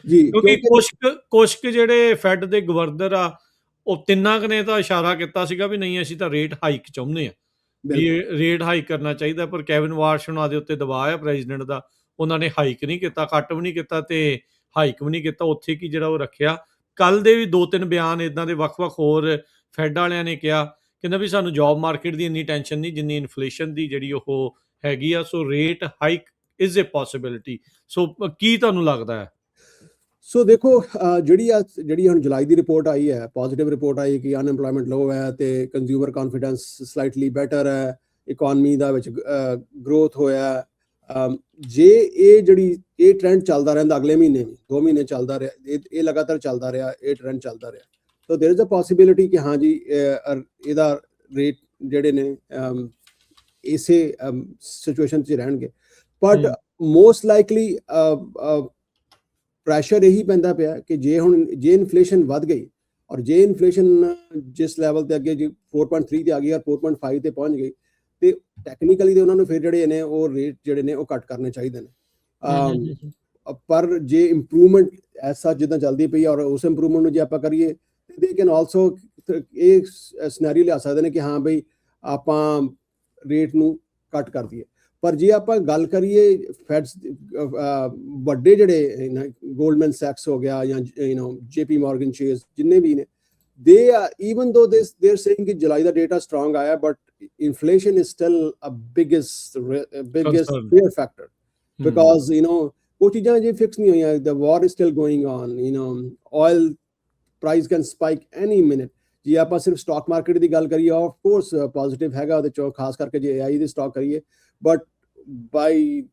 ਜੀ। ਕਿਉਂਕਿ ਕੁਛ ਜਿਹੜੇ ਫੈਡ ਦੇ ਗਵਰਨਰ ਆ, ਉਹ ਤਿੰਨਾਂ ਕੁ ਨੇ ਤਾਂ ਇਸ਼ਾਰਾ ਕੀਤਾ ਸੀਗਾ ਵੀ ਨਹੀਂ ਅਸੀਂ ਤਾਂ ਰੇਟ ਹਾਈਕ ਚਾਹੁੰਦੇ ਆ, ਵੀ ਰੇਟ ਹਾਈਕ ਕਰਨਾ ਚਾਹੀਦਾ। ਪਰ ਕੈਵਿਨ ਵਾਰਸ਼ ਉਹਨਾਂ ਦੇ ਉੱਤੇ ਦਬਾਅ ਹੈ ਪ੍ਰੈਜ਼ੀਡੈਂਟ ਦਾ, ਉਹਨਾਂ ਨੇ ਹਾਈਕ ਨਹੀਂ ਕੀਤਾ, ਕੱਟ ਵੀ ਨਹੀਂ ਕੀਤਾ ਤੇ ਹਾਈਕ ਵੀ ਨਹੀਂ ਕੀਤਾ। ਉੱਥੇ ਕੀ ਜਿਹੜਾ ਉਹ ਰੱਖਿਆ। ਕੱਲ ਦੇ ਵੀ 2-3 ਬਿਆਨ ਇਦਾਂ ਦੇ ਵੱਖ-ਵੱਖ ਹੋਰ ਫੈਡ ਵਾਲਿਆਂ ਨੇ ਕਿਹਾ, ਕਹਿੰਦਾ ਵੀ ਸਾਨੂੰ ਜੌਬ ਮਾਰਕੀਟ ਦੀ ਇੰਨੀ ਟੈਨਸ਼ਨ ਨਹੀਂ ਜਿੰਨੀ ਇਨਫਲੇਸ਼ਨ ਦੀ ਜਿਹੜੀ ਉਹ ਹੈਗੀ ਆ। So rate hike is a possibility. So ਕੀ ਤੁਹਾਨੂੰ ਲੱਗਦਾ ਹੈ? ਸੋ ਦੇਖੋ, ਜਿਹੜੀ ਹੁਣ ਜੁਲਾਈ ਦੀ ਰਿਪੋਰਟ ਆਈ ਹੈ, ਪੋਜ਼ਿਟਿਵ ਰਿਪੋਰਟ ਆਈ ਕਿ ਅਨਐਮਪਲੋਇਮੈਂਟ ਲੋ ਹੈ ਤੇ ਕੰਜ਼ਿਊਮਰ ਕੌਨਫੀਡੈਂਸ ਸਲਾਈਟਲੀ ਬੈਟਰ ਹੈ, ਇਕੋਨਮੀ ਦਾ ਵਿੱਚ ਗਰੋਥ ਹੋਇਆ। ਜੇ ਇਹ ਟ੍ਰੈਂਡ ਚੱਲਦਾ ਰਹਿੰਦਾ ਅਗਲੇ ਮਹੀਨੇ ਵੀ 2 ਮਹੀਨੇ ਚੱਲਦਾ ਰਿਹਾ, ਇਹ ਲਗਾਤਾਰ ਚੱਲਦਾ ਰਿਹਾ, ਇਹ ਟ੍ਰੈਂਡ ਚੱਲਦਾ ਰਿਹਾ, ਤਾਂ ਦੇयर इज ਅ ਪੋਸੀਬਿਲਿਟੀ ਕਿ ਹਾਂ ਜੀ ਇਹਦਾ ਰੇਟ ਜਿਹੜੇ ਨੇ ਇਸੇ ਸਿਚੁਏਸ਼ਨ 'ਚ ਰਹਿਣਗੇ। ਬਟ ਮੋਸਟ ਲਾਈਕਲੀ ਪ੍ਰੈਸ਼ਰ ਇਹੀ ਪੈਂਦਾ ਪਿਆ ਕਿ ਜੇ ਇਨਫਲੇਸ਼ਨ ਵੱਧ ਗਈ ਔਰ ਜੇ ਇਨਫਲੇਸ਼ਨ ਜਿਸ ਲੈਵਲ ਤੇ ਅੱਗੇ 4.3 ਤੇ ਆ ਗਈ ਔਰ 4.5 ਤੇ ਪਹੁੰਚ ਗਈ, ਤੇ ਟੈਕਨੀਕਲੀ ਤੇ ਉਹਨਾਂ ਨੂੰ ਫਿਰ ਜਿਹੜੇ ਨੇ ਉਹ ਰੇਟ ਜਿਹੜੇ ਨੇ ਉਹ ਘੱਟ ਕਰਨੇ ਚਾਹੀਦੇ ਨੇ। ਪਰ ਜੇ ਇੰਪਰੂਵਮੈਂਟ ਐਸਾ ਜਿੱਦਾਂ ਚੱਲਦੀ ਪਈ ਔਰ ਉਸ ਇੰਪਰੂਵਮੈਂਟ ਨੂੰ ਜੇ ਆਪਾਂ ਕਰੀਏ, ਦੇ ਕੈਨ ਆਲਸੋ ਇਹ ਸਿਨੈਰੀਓ ਲਿਆ ਸਕਦੇ ਨੇ ਕਿ ਹਾਂ ਬਈ ਆਪਾਂ ਰੇਟ ਨੂੰ ਘੱਟ ਕਰ ਦਈਏ। ਪਰ ਜੇ ਆਪਾਂ ਗੱਲ ਕਰੀਏ ਫੈਡਸ ਵੱਡੇ ਜਿਹੜੇ ਗੋਲਡਮੈਨ ਸੈਕਸ ਹੋ ਗਿਆ ਜਾਂ JP Morgan Chase, ਜਿੰਨੇ ਵੀ ਨੇ, they are, even though they're saying ਕਿ ਜੁਲਾਈ ਦਾ ਡੇਟਾ ਸਟਰੋਂਗ ਆਇਆ, but inflation is still a biggest fear factor because ਉਹ ਚੀਜ਼ਾਂ ਜੇ ਫਿਕਸ ਨਹੀਂ ਹੋਈਆਂ, the war is still going on, oil price can spike any minute। ਜੇ ਆਪਾਂ ਸਿਰਫ ਸਟਾਕ ਮਾਰਕੀਟ ਦੀ ਗੱਲ ਕਰੀਏ, ਆਫ ਕੋਰਸ ਪੋਜ਼ਿਟਿਵ ਹੈਗਾ ਉਹਦੇ ਚੋਂ, ਖਾਸ ਕਰਕੇ ਜੇ AI ਦੀ ਸਟਾਕ ਕਰੀਏ, ਬਟ ਬਾਈ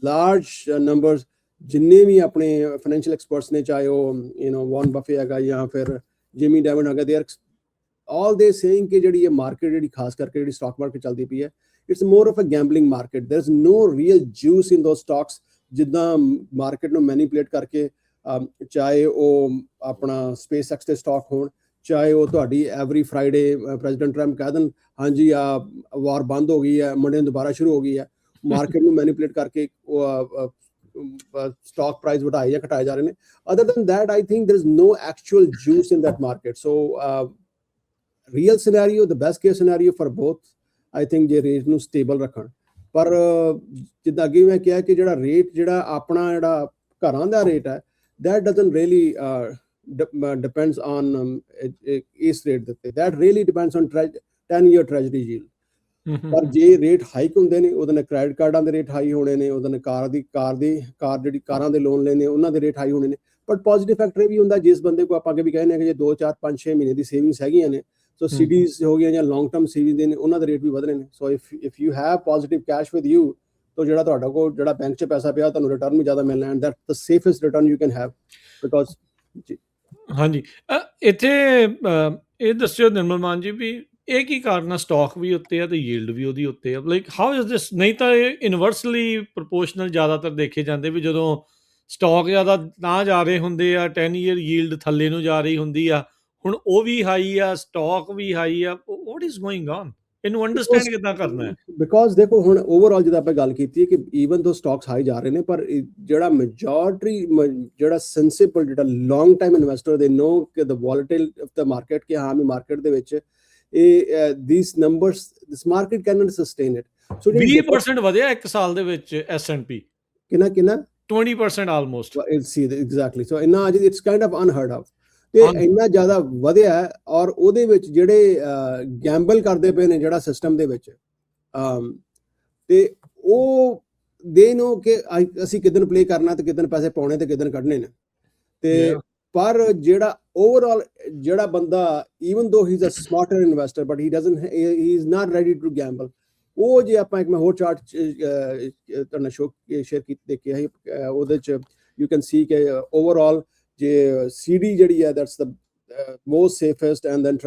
ਲਾਰਜ ਨੰਬਰਸ ਜਿੰਨੇ ਵੀ ਆਪਣੇ ਫਾਈਨੈਂਸ਼ੀਅਲ ਐਕਸਪਰਟਸ ਨੇ, ਚਾਹੇ ਉਹ ਵਾਰਨ ਬਫੇ ਹੈਗਾ ਜਾਂ ਫਿਰ ਜਿਮੀ ਡੈਵਨ ਹੈਗਾ, all they saying ਕਿ ਜਿਹੜੀ ਇਹ ਮਾਰਕੀਟ ਜਿਹੜੀ ਖਾਸ ਕਰਕੇ ਜਿਹੜੀ ਸਟਾਕ ਮਾਰਕੀਟ ਚੱਲਦੀ ਪਈ ਹੈ, it's more of a gambling market. There is no real juice in those stocks. ਜਿੱਦਾਂ ਮਾਰਕੀਟ ਨੂੰ ਮੈਨੀਪੂਲੇਟ ਕਰਕੇ, ਚਾਹੇ ਉਹ ਆਪਣਾ ਸਪੇਸ ਐਕਸ ਦੇ ਸਟਾਕ ਹੋਣ, ਚਾਹੇ ਉਹ ਤੁਹਾਡੀ ਐਵਰੀ ਫਰਾਈਡੇ ਪ੍ਰੈਜ਼ੀਡੈਂਟ ਟਰੰਪ ਕਹਿ ਦੇਣ ਹਾਂਜੀ ਆ ਵਾਰ ਬੰਦ ਹੋ ਗਈ ਹੈ, ਮੰਡੇ ਨੂੰ ਦੁਬਾਰਾ ਸ਼ੁਰੂ ਹੋ ਗਈ ਹੈ, ਮਾਰਕੀਟ ਨੂੰ ਮੈਨੀਪੂਲੇਟ ਕਰਕੇ stock price ਵਧਾਏ ਜਾਂ ਘਟਾਏ ਜਾ ਰਹੇ ਨੇ। other than that I think there is no actual juice in that market, so real scenario, the best case scenario for both I think ਜੇ ਰੇਟ ਨੂੰ ਸਟੇਬਲ ਰੱਖਣ। ਪਰ ਜਿੱਦਾਂ ਅੱਗੇ ਮੈਂ ਕਿਹਾ ਕਿ ਜਿਹੜਾ ਰੇਟ ਜਿਹੜਾ ਆਪਣਾ ਜਿਹੜਾ ਘਰਾਂ ਦਾ ਰੇਟ ਹੈ, that doesn't really depends on ਇਸ ਰੇਟ ਦੇ ਉੱਤੇ, that really depends on 10-year treasury yield। ਪਰ ਜੇ ਰੇਟ ਹਾਈਕ ਹੁੰਦੇ ਨੇ, ਉਹਦੇ ਨਾਲ ਕ੍ਰੈਡਿਟ ਕਾਰਡਾਂ ਦੇ ਰੇਟ ਹਾਈ ਹੋਣੇ ਨੇ, ਉਹਦੇ ਨਾਲ ਕਾਰ ਜਿਹੜੀ ਕਾਰਾਂ ਦੇ ਲੋਨ ਲੈਣੇ ਉਹਨਾਂ ਦੇ ਰੇਟ ਹਾਈ ਹੋਣੇ ਨੇ। ਬਟ ਪੋਜ਼ਿਟਿਵ ਫੈਕਟਰ ਇਹ ਵੀ ਹੁੰਦਾ, ਜਿਸ ਬੰਦੇ ਕੋ ਆਪਾਂ ਅੱਗੇ ਵੀ ਕਹਿੰਦੇ ਹਾਂ ਕਿ ਜੇ 2 4 5 6 ਮਹੀਨੇ ਦੀ ਸੇਵਿੰਗਸ ਹੈਗੀਆਂ ਨੇ, ਸੋ ਸੀਡੀਜ਼ ਹੋ ਗਈਆਂ ਜਾਂ ਲੌਂਗ ਟਰਮ ਸੇਵਿੰਗ ਦੇ ਨੇ, ਉਹਨਾਂ ਦੇ ਰੇਟ ਵੀ ਵਧਣੇ ਨੇ। ਸੋ if you have positive cash with you, ਤਾਂ ਜਿਹੜਾ ਤੁਹਾਡਾ ਕੋਲ ਜਿਹੜਾ ਬੈਂਕ 'ਚ ਪੈਸਾ ਪਿਆ, ਤੁਹਾਨੂੰ ਰਿਟਰਨ ਵੀ ਜ਼ਿਆਦਾ ਮਿਲਣਾ, and that's the safest return you can have because ਜੀ। ਹਾਂਜੀ, ਇੱਥੇ ਇਹ ਦੱਸਿਓ ਨਿਰਮਲ ਮਾਨ ਜੀ ਵੀ ਇਹ ਕੀ ਕਾਰਨ ਆ, ਸਟਾਕ ਵੀ ਉੱਤੇ ਆ ਤੇ ਯੀਲਡ ਵੀ ਉਹਦੀ ਉੱਤੇ ਆ, ਲਾਈਕ ਹਾਊ ਇਜ਼ ਦਿਸ? ਨਹੀਂ ਤਾਂ ਇਹ ਇਨਵਰਸਲੀ ਪ੍ਰਪੋਰਸ਼ਨਲ ਜ਼ਿਆਦਾਤਰ ਦੇਖੇ ਜਾਂਦੇ ਵੀ ਜਦੋਂ ਸਟਾਕ ਜ਼ਿਆਦਾ ਤਾਂ ਜਾ ਰਹੇ ਹੁੰਦੇ ਆ, 10-year ਯੀਲਡ ਥੱਲੇ ਨੂੰ ਜਾ ਰਹੀ ਹੁੰਦੀ ਆ, ਹੁਣ ਉਹ ਵੀ ਹਾਈ ਆ, ਸਟਾਕ ਵੀ ਹਾਈ ਆ, ਵਾਟ ਇਜ਼ ਗੋਇੰਗ ਔਨ? ਇਹਨੂੰ ਅੰਡਰਸਟੈਂਡ ਕਿੱਦਾਂ ਕਰਨਾ ਹੈ? ਬਿਕੋਜ਼ ਦੇਖੋ ਹੁਣ ਓਵਰਆਲ ਜਿੱਦਾਂ ਆਪਾਂ ਗੱਲ ਕੀਤੀ ਹੈ ਕਿ ਈਵਨ ਦੋ ਸਟਾਕਸ ਹਾਈ ਜਾ ਰਹੇ ਨੇ, ਪਰ ਜਿਹੜਾ ਮੈਜੋਰਟੀ ਜਿਹੜਾ ਸੈਂਸਿਬਲ ਜਿਹੜਾ ਲੌਂਗ ਟਾਈਮ ਇਨਵੈਸਟਰ ਦੇ ਨੋ ਕਿ ਦ ਵੋਲੇਟਿਲ ਆਫ ਦ ਮਾਰਕੀਟ, ਕਿ ਹਾਂ ਵੀ ਮਾਰਕੀਟ ਦੇ ਵਿੱਚ ਇਹ these numbers, this market cannot sustain it। so 20% ਵਧਿਆ ਇੱਕ ਸਾਲ ਦੇ ਵਿੱਚ S&P, ਕਿੰਨਾ 20% ਆਲਮੋਸਟ। see exactly, so ਇੰਨਾ it's kind of unheard of, ਤੇ ਇੰਨਾ ਜ਼ਿਆਦਾ ਵਧਿਆ। ਔਰ ਉਹਦੇ ਵਿੱਚ ਜਿਹੜੇ ਗੈਂਬਲ ਕਰਦੇ ਪਏ ਨੇ ਜਿਹੜਾ ਸਿਸਟਮ ਦੇ ਵਿੱਚ, ਤੇ ਉਹ ਦੇ ਨੋ ਕਿ ਅਸੀਂ ਕਿਦਨ ਪਲੇ ਕਰਨਾ ਤੇ ਕਿਦਨ ਪੈਸੇ ਪਾਉਣੇ ਤੇ ਕਿਦਨ ਕੱਢਣੇ ਨੇ। ਤੇ ਪਰ ਜਿਹੜਾ ਓਵਰਆਲ ਜਿਹੜਾ ਬੰਦਾ, even though he's a smarter investor but he is not ready to gamble, ਉਹ ਜੇ ਆਪਾਂ ਇੱਕ ਮੈਂ ਹੋਰ ਚਾਰਟ ਤੁਹਾਡਾ ਸ਼ੇਅਰ ਕੀਤੀ ਦੇਖਿਆ ਸੀ, ਉਹਦੇ ਚ ਯੂ ਕੈਨ ਸੀ ਕਿ ਓਵਰਆਲ ਜੇ CD ਜਿਹੜੀ ਹੈ that's the most safest, and then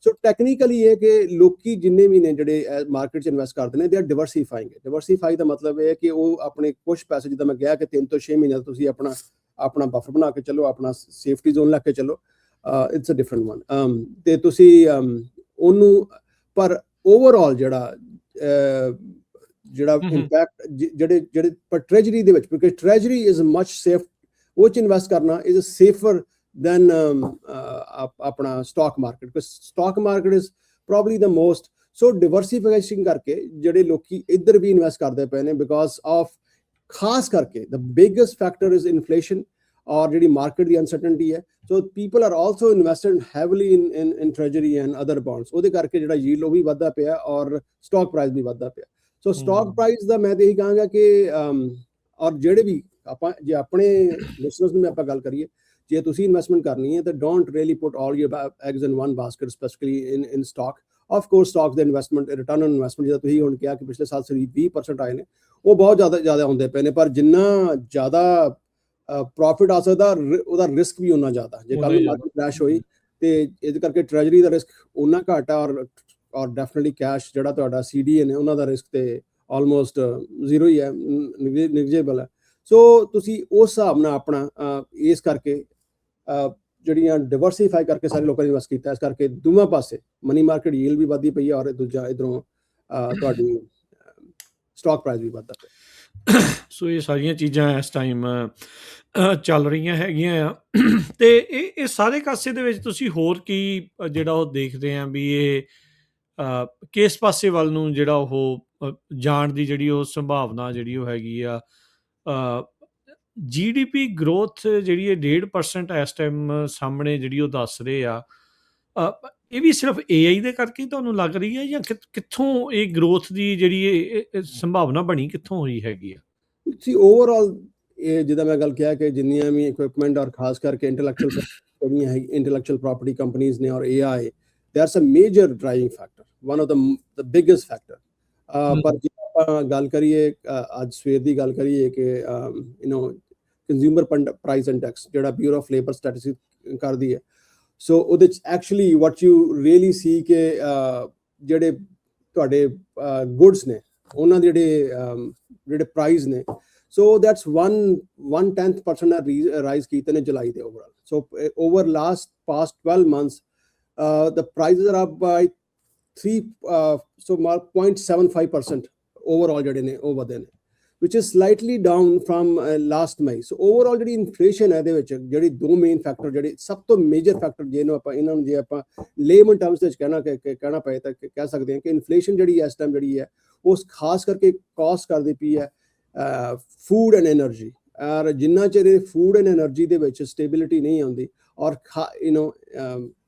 so technically ਇਹ ਕਿ ਲੋਕੀ ਜਿੰਨੇ ਵੀ ਨੇ ਜਿਹੜੇ ਮਾਰਕੀਟ 'ਚ ਇਨਵੈਸਟ ਕਰਦੇ ਨੇ, they are diversifying। diversify ਦਾ ਮਤਲਬ ਇਹ ਕਿ ਉਹ ਆਪਣੇ ਕੁਝ ਪੈਸੇ, ਜਿੱਦਾਂ ਮੈਂ ਕਿਹਾ ਕਿ 3 ਤੋਂ 6 ਮਹੀਨੇ ਤੁਸੀਂ ਆਪਣਾ ਬਫਰ ਬਣਾ ਕੇ ਚੱਲੋ, ਆਪਣਾ ਸੇਫਟੀ ਜ਼ੋਨ ਲੈ ਕੇ ਚੱਲੋ, ਇਟਸ ਅ ਡਿਫਰੈਂਟ ਵਨ। ਤੇ ਤੁਸੀਂ ਉਹਨੂੰ, ਪਰ ਓਵਰਆਲ ਜਿਹੜਾ ਇੰਪੈਕਟ ਜਿਹੜੇ ਪਰ ਟ੍ਰੈਜਰੀ ਦੇ ਵਿੱਚ, because treasury is much safe, ਉਹ 'ਚ ਇਨਵੈਸਟ ਕਰਨਾ ਇਜ਼ ਸੇਫਰ ਦੈਨ ਆਪਣਾ stock market, because stock market is probably the most. So diversification ਕਰਕੇ ਜਿਹੜੇ ਲੋਕੀ ਇੱਧਰ ਵੀ ਇਨਵੈਸਟ ਕਰਦੇ ਪਏ ਨੇ, ਬਿਕਾਜ਼ ਆਫ ਖਾਸ ਕਰਕੇ the biggest factor is inflation ਔਰ ਜਿਹੜੀ ਮਾਰਕੀਟ ਦੀ ਅਨਸਰਟਨਟੀ ਹੈ। So people are also invested heavily in treasury and other bonds, ਉਹਦੇ ਕਰਕੇ ਜਿਹੜਾ ਯੀਲਡ ਉਹ ਵੀ ਵੱਧਦਾ ਪਿਆ ਔਰ ਸਟਾਕ ਪ੍ਰਾਈਸ ਵੀ ਵੱਧਦਾ ਪਿਆ। ਸੋ ਸਟਾਕ ਪ੍ਰਾਈਸ ਦਾ ਮੈਂ ਤਾਂ ਇਹੀ ਕਹਾਂਗਾ ਕਿ ਔਰ ਜਿਹੜੇ ਵੀ ਆਪਾਂ ਜੇ ਆਪਣੇ ਲਿਸਨਰਸ ਨੂੰ ਆਪਾਂ ਗੱਲ ਕਰੀਏ, ਜੇ ਤੁਸੀਂ ਇਨਵੈਸਟਮੈਂਟ ਕਰਨੀ ਹੈ ਤਾਂ don't really put all your eggs in one basket, specially in stock. Of course stock ਦੇ ਇਨਵੈਸਟਮੈਂਟ, ਰਿਟਰਨ ਔਨ ਇਨਵੈਸਟਮੈਂਟ ਜਿੱਦਾਂ ਤੁਸੀਂ ਹੁਣ ਕਿਹਾ ਕਿ ਪਿਛਲੇ ਸਾਲ 20% ਆਏ ਨੇ, ਉਹ ਬਹੁਤ ਜ਼ਿਆਦਾ ਹੁੰਦੇ ਪਏ ਨੇ, ਪਰ ਜਿੰਨਾ ਜ਼ਿਆਦਾ ਪ੍ਰੋਫਿਟ ਆ ਸਕਦਾ ਉਹਦਾ ਰਿਸਕ ਵੀ ਉਨਾ ਜ਼ਿਆਦਾ। ਜੇ ਕੱਲ੍ਹ ਨੂੰ ਮਾਰਕੀਟ ਕ੍ਰੈਸ਼ ਹੋਈ ਤੇ ਇਹਦੇ ਕਰਕੇ ਟ੍ਰੈਜਰੀ ਦਾ ਰਿਸਕ ਉਨਾ ਘੱਟ ਆ, ਔਰ ਡੈਫੀਨਿਟਲੀ ਕੈਸ਼ ਜਿਹੜਾ ਤੁਹਾਡਾ CDA ਨੇ ਉਹਨਾਂ ਦਾ ਰਿਸਕ ਤੇ ਆਲਮੋਸਟ ਜ਼ੀਰੋ ਹੀ ਹੈ, ਨਿਗਜੇਬਲ ਹੈ। ਸੋ ਤੁਸੀਂ ਉਸ ਹਿਸਾਬ ਨਾਲ ਆਪਣਾ ਇਸ ਕਰਕੇ ਜਿਹੜੀਆਂ ਡਿਵਰਸੀਫਾਈ ਕਰਕੇ ਸਾਰੇ ਲੋਕਾਂ ਨੇ ਇਨਵੈਸਟ ਕੀਤਾ, ਇਸ ਕਰਕੇ ਦੋਵਾਂ ਪਾਸੇ ਮਨੀ ਮਾਰਕੀਟ ਯੀਲਡ ਵੀ ਵੱਧਦੀ ਪਈ ਹੈ ਔਰ ਦੂਜਾ ਇੱਧਰੋਂ ਤੁਹਾਡੀ ਸਟਾਕ ਪ੍ਰਾਈਸ ਵੀ ਵੱਧਦਾ ਪਿਆ। ਸੋ ਇਹ ਸਾਰੀਆਂ ਚੀਜ਼ਾਂ ਇਸ ਟਾਈਮ ਚੱਲ ਰਹੀਆਂ ਹੈਗੀਆਂ ਆ, ਤੇ ਇਹ ਸਾਰੇ ਕਾਸੇ ਦੇ ਵਿੱਚ ਤੁਸੀਂ ਹੋਰ ਕੀ ਜਿਹੜਾ ਉਹ ਦੇਖਦੇ ਆ ਵੀ ਇਹ ਕਿਸ ਪਾਸੇ ਵੱਲ ਨੂੰ ਜਿਹੜਾ ਉਹ ਜਾਣ ਦੀ ਜਿਹੜੀ ਉਹ ਸੰਭਾਵਨਾ ਜਿਹੜੀ ਉਹ ਹੈਗੀ ਆ? GDP ਗਰੋਥ ਜਿਹੜੀ ਇਹ 1.5% ਇਸ ਟਾਈਮ ਸਾਹਮਣੇ ਜਿਹੜੀ ਉਹ ਦੱਸ ਰਹੇ ਆ, ਇਹ ਵੀ ਸਿਰਫ AI ਦੇ ਕਰਕੇ ਤੁਹਾਨੂੰ ਲੱਗ ਰਹੀ ਹੈ ਜਾਂ ਕਿੱਥੋਂ ਇਹ ਗਰੋਥ ਦੀ ਜਿਹੜੀ ਇਹ ਸੰਭਾਵਨਾ ਬਣੀ ਕਿੱਥੋਂ ਹੋਈ ਹੈਗੀ ਆ? ਸੀ ਓਵਰਆਲ ਇਹ ਜਿੱਦਾਂ ਮੈਂ ਗੱਲ ਕਿਹਾ ਕਿ ਜਿੰਨੀਆਂ ਵੀ ਇਕਵਿਪਮੈਂਟ ਔਰ ਖਾਸ ਕਰਕੇ ਇੰਟੈਲੈਕਚੁਅਲ ਪ੍ਰਾਪਰਟੀ ਕੰਪਨੀਜ਼ ਨੇ ਔਰ AI, that's a major driving factor, one of the biggest factor। ਪਰ ਜੇ ਆਪਾਂ ਗੱਲ ਕਰੀਏ ਅੱਜ ਸਵੇਰ ਦੀ ਗੱਲ ਕਰੀਏ ਕਿ ਕੰਜ਼ਿਊਮਰ ਪ੍ਰਾਈਸ ਇੰਡੈਕਸ ਜਿਹੜਾ ਬਿਊਰੋ ਆਫ ਲੇਬਰ ਸਟੈਟਿਸਟਿਕਸ ਕਰਦੀ ਹੈ, ਸੋ ਉਹਦੇ 'ਚ ਐਕਚੁਅਲੀ ਵਾਟ ਯੂ ਰੀਅਲੀ ਸੀ ਕਿ ਜਿਹੜੇ ਤੁਹਾਡੇ ਗੁੱਡਸ ਨੇ ਉਹਨਾਂ ਦੇ ਜਿਹੜੇ ਪ੍ਰਾਈਸ ਨੇ, ਸੋ ਦੈਟਸ 1/10% ਰਾਈਜ਼ ਕੀਤੇ ਨੇ ਜੁਲਾਈ ਦੇ overall. So over past 12 months the prices are up by 0.75% overall ਜਿਹੜੇ ਨੇ ਉਹ ਵਧੇ ਨੇ, which is slightly down from last May। so overall ਜਿਹੜੀ ਇਨਫਲੇਸ਼ਨ ਹੈ ਇਹਦੇ ਵਿੱਚ ਜਿਹੜੀ ਦੋ ਮੇਨ ਫੈਕਟਰ, ਜਿਹੜੇ ਸਭ ਤੋਂ ਮੇਜਰ ਫੈਕਟਰ ਜਿਹਨੂੰ ਆਪਾਂ ਇਹਨਾਂ ਨੂੰ ਜੇ ਆਪਾਂ ਲੇਮਨ ਟਰਮਸ ਵਿੱਚ ਕਹਿਣਾ ਪਏ ਤਾਂ ਕਹਿ ਸਕਦੇ ਹਾਂ ਕਿ ਇਨਫਲੇਸ਼ਨ ਜਿਹੜੀ ਇਸ ਟਾਈਮ ਜਿਹੜੀ ਹੈ ਉਹ ਖਾਸ ਕਰਕੇ ਕਾਸਟ ਕਰਦੀ ਪਈ ਹੈ ਫੂਡ ਐਂਡ એનર્ਜੀ। ਔਰ ਜਿੰਨਾ ਚਿਰ ਫੂਡ ਐਂਡ એનર્ਜੀ ਦੇ ਵਿੱਚ ਸਟੇਬਿਲਿਟੀ ਨਹੀਂ ਆਉਂਦੀ ਔਰ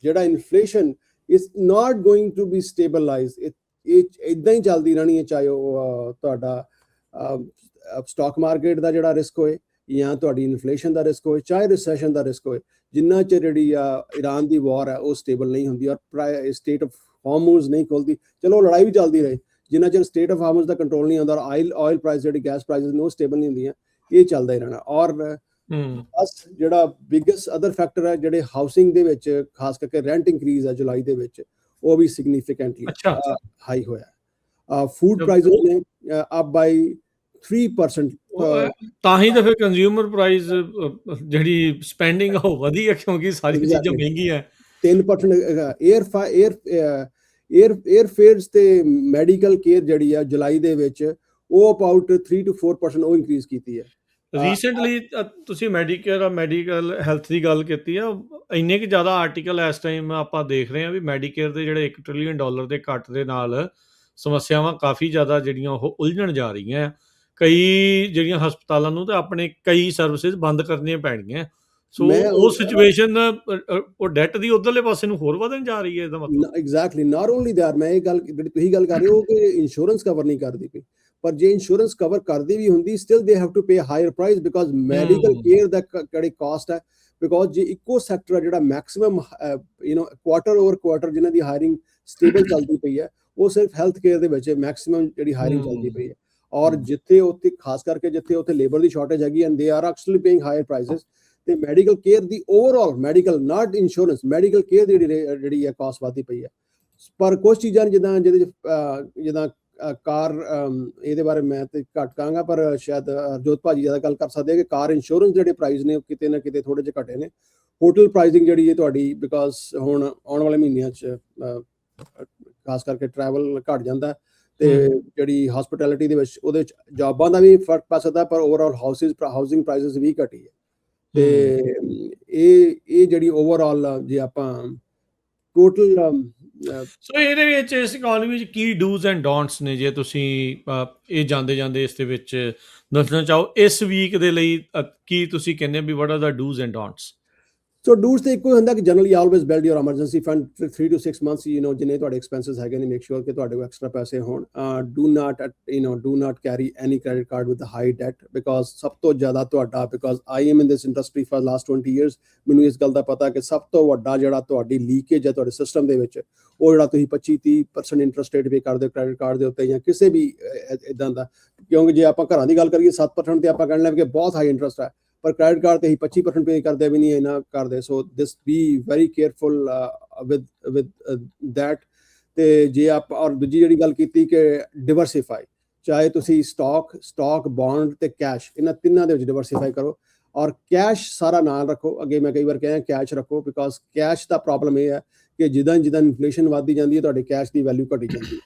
ਜਿਹੜਾ inflation is not going to be stabilized, ਇਹ ਇਦਾਂ ਹੀ ਚੱਲਦੀ ਰਹਿਣੀ ਹੈ, ਚਾਹੇ ਉਹ ਤੁਹਾਡਾ ਸਟਾਕ ਮਾਰਕੀਟ ਦਾ ਜਿਹੜਾ ਰਿਸਕ ਹੋਏ ਜਾਂ ਤੁਹਾਡੀ ਇਨਫਲੇਸ਼ਨ ਦਾ ਰਿਸਕ ਹੋਏ, ਚਾਹੇ ਰਿਸੈਸ਼ਨ ਦਾ ਰਿਸਕ ਹੋਏ। ਜਿੰਨਾ ਚਿਰ ਜਿਹੜੀ ਈਰਾਨ ਦੀ ਵਾਰ ਹੈ ਉਹ ਸਟੇਬਲ ਨਹੀਂ ਹੁੰਦੀ ਔਰ ਸਟੇਟ ਆਫ ਹਾਰਮੋਜ਼ ਨਹੀਂ ਖੁੱਲਦੀ, ਚਲੋ ਲੜਾਈ ਵੀ ਚੱਲਦੀ ਰਹੇ, ਜਿੰਨਾ ਚਿਰ ਸਟੇਟ ਆਫ ਹਾਰਮੋਜ਼ ਦਾ ਕੰਟਰੋਲ ਨਹੀਂ ਆਉਂਦਾ ਔਰ ਆਇਲ ਪ੍ਰਾਈਸ ਜਿਹੜੀ ਗੈਸ ਪ੍ਰਾਈਸਿਸ ਨੇ ਉਹ ਸਟੇਬਲ ਨਹੀਂ ਹੁੰਦੀਆਂ, ਇਹ ਚੱਲਦਾ ਹੀ ਰਹਿਣਾ। ਔਰ ਬਸ ਜਿਹੜਾ ਬਿਗੇਸਟ ਅਦਰ ਫੈਕਟਰ ਹੈ ਜਿਹੜੇ ਹਾਊਸਿੰਗ ਦੇ ਵਿੱਚ ਖਾਸ ਕਰਕੇ ਰੈਂਟ ਇੰਕਰੀਜ਼ ਹੈ ਜੁਲਾਈ ਦੇ ਵਿੱਚ, ਉਹ ਵੀ ਸਿਗਨੀਫੀਕੈਂਟਲੀ ਹਾਈ ਹੋਇਆ। ਫੂਡ ਪ੍ਰਾਈਸਿਸ ਨੇ ਅਪ ਬਾਈ 3%। ਤਾਂ ਹੀ ਤਾਂ ਫਿਰ ਕੰਜ਼ਿਊਮਰ ਪ੍ਰਾਈਸ ਜਿਹੜੀ ਸਪੈਂਡਿੰਗ ਉਹ ਵਧੀ ਹੈ ਕਿਉਂਕਿ ਸਾਰੀ ਚੀਜ਼ਾਂ ਮਹਿੰਗੀਆਂ। 3% ਏਅਰ ਫੇਅਰਸ ਤੇ ਮੈਡੀਕਲ ਕੇਅਰ ਜਿਹੜੀ ਆ ਜੁਲਾਈ ਦੇ ਵਿੱਚ ਉਹ ਅਬਾਊਟ 3 to 4% ਉਹ ਇੰਕਰੀਜ਼ ਕੀਤੀ ਹੈ। ਰੀਸੈਂਟਲੀ ਤੁਸੀਂ ਮੈਡੀਕਲ ਹੈਲਥ ਦੀ ਗੱਲ ਕੀਤੀ ਆ, ਇੰਨੇ ਕਿ ਜ਼ਿਆਦਾ ਆਰਟੀਕਲ ਇਸ ਟਾਈਮ ਆਪਾਂ ਦੇਖ ਰਹੇ ਹਾਂ ਵੀ ਮੈਡੀਕੇਅਰ ਦੇ ਜਿਹੜੇ $1 ਟ੍ਰਿਲੀਅਨ ਦੇ ਕੱਟ ਦੇ ਨਾਲ ਸਮੱਸਿਆਵਾਂ ਕਾਫੀ ਜ਼ਿਆਦਾ ਜਿਹੜੀਆਂ ਉਹ ਉਲਝਣ ਜਾ ਰਹੀਆਂ। ਕਈ ਜਿਹੜੀਆਂ ਹਸਪਤਾਲਾਂ ਨੂੰ ਤਾਂ ਆਪਣੇ ਕਈ ਸਰਵਿਸਿਜ਼ ਬੰਦ ਕਰਨੀਆਂ ਪੈਣਗੀਆਂ। ਸੋ ਉਹ ਸਿਚੁਏਸ਼ਨ ਉਹ ਡੈਟ ਦੀ ਉਧਰਲੇ ਪਾਸੇ ਨੂੰ ਹੋਰ ਵਧਣ ਜਾ ਰਹੀ ਹੈ। ਇਹਦਾ ਮਤਲਬ ਐਗਜ਼ੈਕਟਲੀ ਨਾਟ ਓਨਲੀ ਦੈਟ, ਮੈਂ ਇਹ ਗੱਲ ਜਿਹੜੀ ਤੁਸੀਂ ਗੱਲ ਕਰ ਰਹੇ ਹੋ ਕਿ ਇੰਸ਼ੋਰੈਂਸ ਕਵਰ ਨਹੀਂ ਕਰਦੀ ਪਈ, ਪਰ ਜੇ ਇੰਸ਼ੋਰੈਂਸ ਕਵਰ ਕਰਦੀ ਵੀ ਹੁੰਦੀ still they have to pay higher price because medical care ਦਾ ਜਿਹੜੀ ਕਾਸਟ ਹੈ, ਬਿਕਾਜ਼ ਜੇ ਇੱਕੋ ਸੈਕਟਰ ਹੈ ਜਿਹੜਾ ਮੈਕਸਿਮਮ ਕੁਆਟਰ ਓਵਰ ਕੁਆਟਰ ਜਿਨ੍ਹਾਂ ਦੀ ਹਾਇਰਿੰਗ ਸਟੇਬਲ ਚੱਲਦੀ ਪਈ ਹੈ, ਉਹ ਸਿਰਫ ਹੈਲਥ ਕੇਅਰ ਦੇ ਵਿੱਚ ਮੈਕਸਿਮਮ ਜਿਹੜੀ ਹਾਇਰਿੰਗ ਚੱਲਦੀ ਪਈ ਹੈ। ਔਰ ਜਿੱਥੇ ਉੱਥੇ ਖਾਸ ਕਰਕੇ ਜਿੱਥੇ ਉੱਥੇ ਲੇਬਰ ਦੀ ਸ਼ਾਰਟੇਜ ਹੈਗੀ and they are actually paying higher prices, ਤੇ ਮੈਡੀਕਲ ਕੇਅਰ ਦੀ overall medical not insurance medical care ਦੀ ਜਿਹੜੀ ਹੈ ਕਾਸਟ ਵਧਦੀ ਪਈ ਹੈ। ਪਰ ਕੁਝ ਚੀਜ਼ਾਂ ਜਿੱਦਾਂ ਕਾਰ, ਇਹਦੇ ਬਾਰੇ ਮੈਂ ਤੇ ਘੱਟ ਕਹਾਂਗਾ ਪਰ ਸ਼ਾਇਦ ਹਰਜੋਤ ਭਾਜੀ ਜ਼ਿਆਦਾ ਗੱਲ ਕਰ ਸਕਦੇ ਕਿ ਕਾਰ ਇੰਸ਼ੋਰੈਂਸ ਜਿਹੜੇ ਪ੍ਰਾਈਸ ਨੇ ਉਹ ਕਿਤੇ ਨਾ ਕਿਤੇ ਥੋੜੇ ਜਿਹੇ ਘਟੇ ਨੇ। ਹੋਟਲ ਪ੍ਰਾਈਸਿੰਗ ਜਿਹੜੀ ਹੈ ਤੁਹਾਡੀ, ਬਿਕਾਜ਼ ਹੁਣ ਆਉਣ ਵਾਲੇ ਮਹੀਨਿਆਂ 'ਚ ਖਾਸ ਕਰਕੇ ਟਰੈਵਲ ਘਟ ਜਾਂਦਾ ਤੇ ਜਿਹੜੀ ਹਸਪਿਟੈਲਿਟੀ ਦੇ ਵਿੱਚ ਉਹਦੇ ਵਿੱਚ ਜੌਬਾਂ ਦਾ ਵੀ ਫਰਕ ਪੈ ਸਕਦਾ, ਪਰ ਓਵਰਆਲ ਹਾਊਸਿੰਗ ਪ੍ਰਾਈਸਿਸ ਵੀ ਘਟੀ ਹੈ। ਤੇ ਇਹ ਜਿਹੜੀ ਓਵਰਆਲ ਜੇ ਆਪਾਂ ਟੋਟਲ ਸੋ ਇਹਦੇ ਵਿੱਚ ਇਸ ਇਕੋਨਮੀ 'ਚ ਕੀ ਡੂਜ਼ ਐਂਡ ਡੋਂਟਸ ਨੇ, ਜੇ ਤੁਸੀਂ ਇਹ ਜਾਂਦੇ ਇਸ ਦੇ ਵਿੱਚ ਦੱਸਣਾ ਚਾਹੋ ਇਸ ਵੀਕ ਦੇ ਲਈ ਕੀ ਤੁਸੀਂ ਕਹਿੰਦੇ ਵੀ what are the do's and don'ts? So do's ਤੇ ਇੱਕੋ ਹੀ ਹੁੰਦਾ ਕਿ generally always build your emergency fund 3 to 6 months, ਜਿੰਨੇ ਤੁਹਾਡੇ ਐਕਸਪੈਂਸਿਸ ਹੈਗੇ ਨੇ ਮੇਕ ਸ਼ੋਰ ਕਿ ਤੁਹਾਡੇ ਕੋਲ ਐਕਸਟਰਾ ਪੈਸੇ ਹੋਣ। Do not carry any credit card with high debt, because ਸਭ ਤੋਂ ਜ਼ਿਆਦਾ ਤੁਹਾਡਾ, because I am in this industry for last 20 years, ਮੈਨੂੰ ਇਸ ਗੱਲ ਦਾ ਪਤਾ ਕਿ ਸਭ ਤੋਂ ਵੱਡਾ ਜਿਹੜਾ ਤੁਹਾਡੀ ਲੀਕੇਜ ਹੈ ਤੁਹਾਡੇ ਸਿਸਟਮ ਦੇ ਵਿੱਚ, ਉਹ ਜਿਹੜਾ ਤੁਸੀਂ 25-30% ਇੰਟਰਸਟ ਰੇਟ ਪੇ ਕਰਦੇ ਹੋ ਕ੍ਰੈਡਿਟ ਕਾਰਡ ਦੇ ਉੱਤੇ ਜਾਂ ਕਿਸੇ ਵੀ ਇੱਦਾਂ ਦਾ। ਕਿਉਂਕਿ ਜੇ ਆਪਾਂ ਘਰਾਂ ਦੀ ਗੱਲ ਕਰੀਏ 7% ਤੇ ਆਪਾਂ ਕਹਿਣ ਲੱਗੇ ਬਹੁਤ ਹਾਈ ਇੰਟਰਸਟ ਹੈ, ਪਰ ਕ੍ਰੈਡਿਟ ਕਾਰਡ ਤੇ ਹੀ 25% ਪੇ ਕਰਦੇ ਵੀ ਨਹੀਂ, ਇੰਨਾ ਕਰਦੇ। So this be very careful with that. ਤੇ ਜੇ ਆਪਾਂ ਔਰ ਦੂਜੀ ਜਿਹੜੀ ਗੱਲ ਕੀਤੀ ਕਿ ਡਿਵਰਸੀਫਾਈ, ਚਾਹੇ ਤੁਸੀਂ ਸਟਾਕ ਬੌਂਡ ਤੇ ਕੈਸ਼, ਇਹਨਾਂ ਤਿੰਨਾਂ ਦੇ ਵਿੱਚ ਡਿਵਰਸੀਫਾਈ ਕਰੋ ਔਰ ਕੈਸ਼ ਸਾਰਾ ਨਾਲ ਰੱਖੋ। ਅੱਗੇ ਮੈਂ ਕਈ ਵਾਰ ਕਿਹਾ ਕੈਸ਼ ਰੱਖੋ, ਬਿਕਾਜ਼ ਕੈਸ਼ ਦਾ ਪ੍ਰੋਬਲਮ ਇਹ ਹੈ ਕਿ ਜਿੱਦਾਂ ਇਨਫਲੇਸ਼ਨ ਵੱਧਦੀ ਜਾਂਦੀ ਹੈ ਤੁਹਾਡੇ ਕੈਸ਼ ਦੀ ਵੈਲਿਊ ਘਟੀ ਜਾਂਦੀ ਹੈ।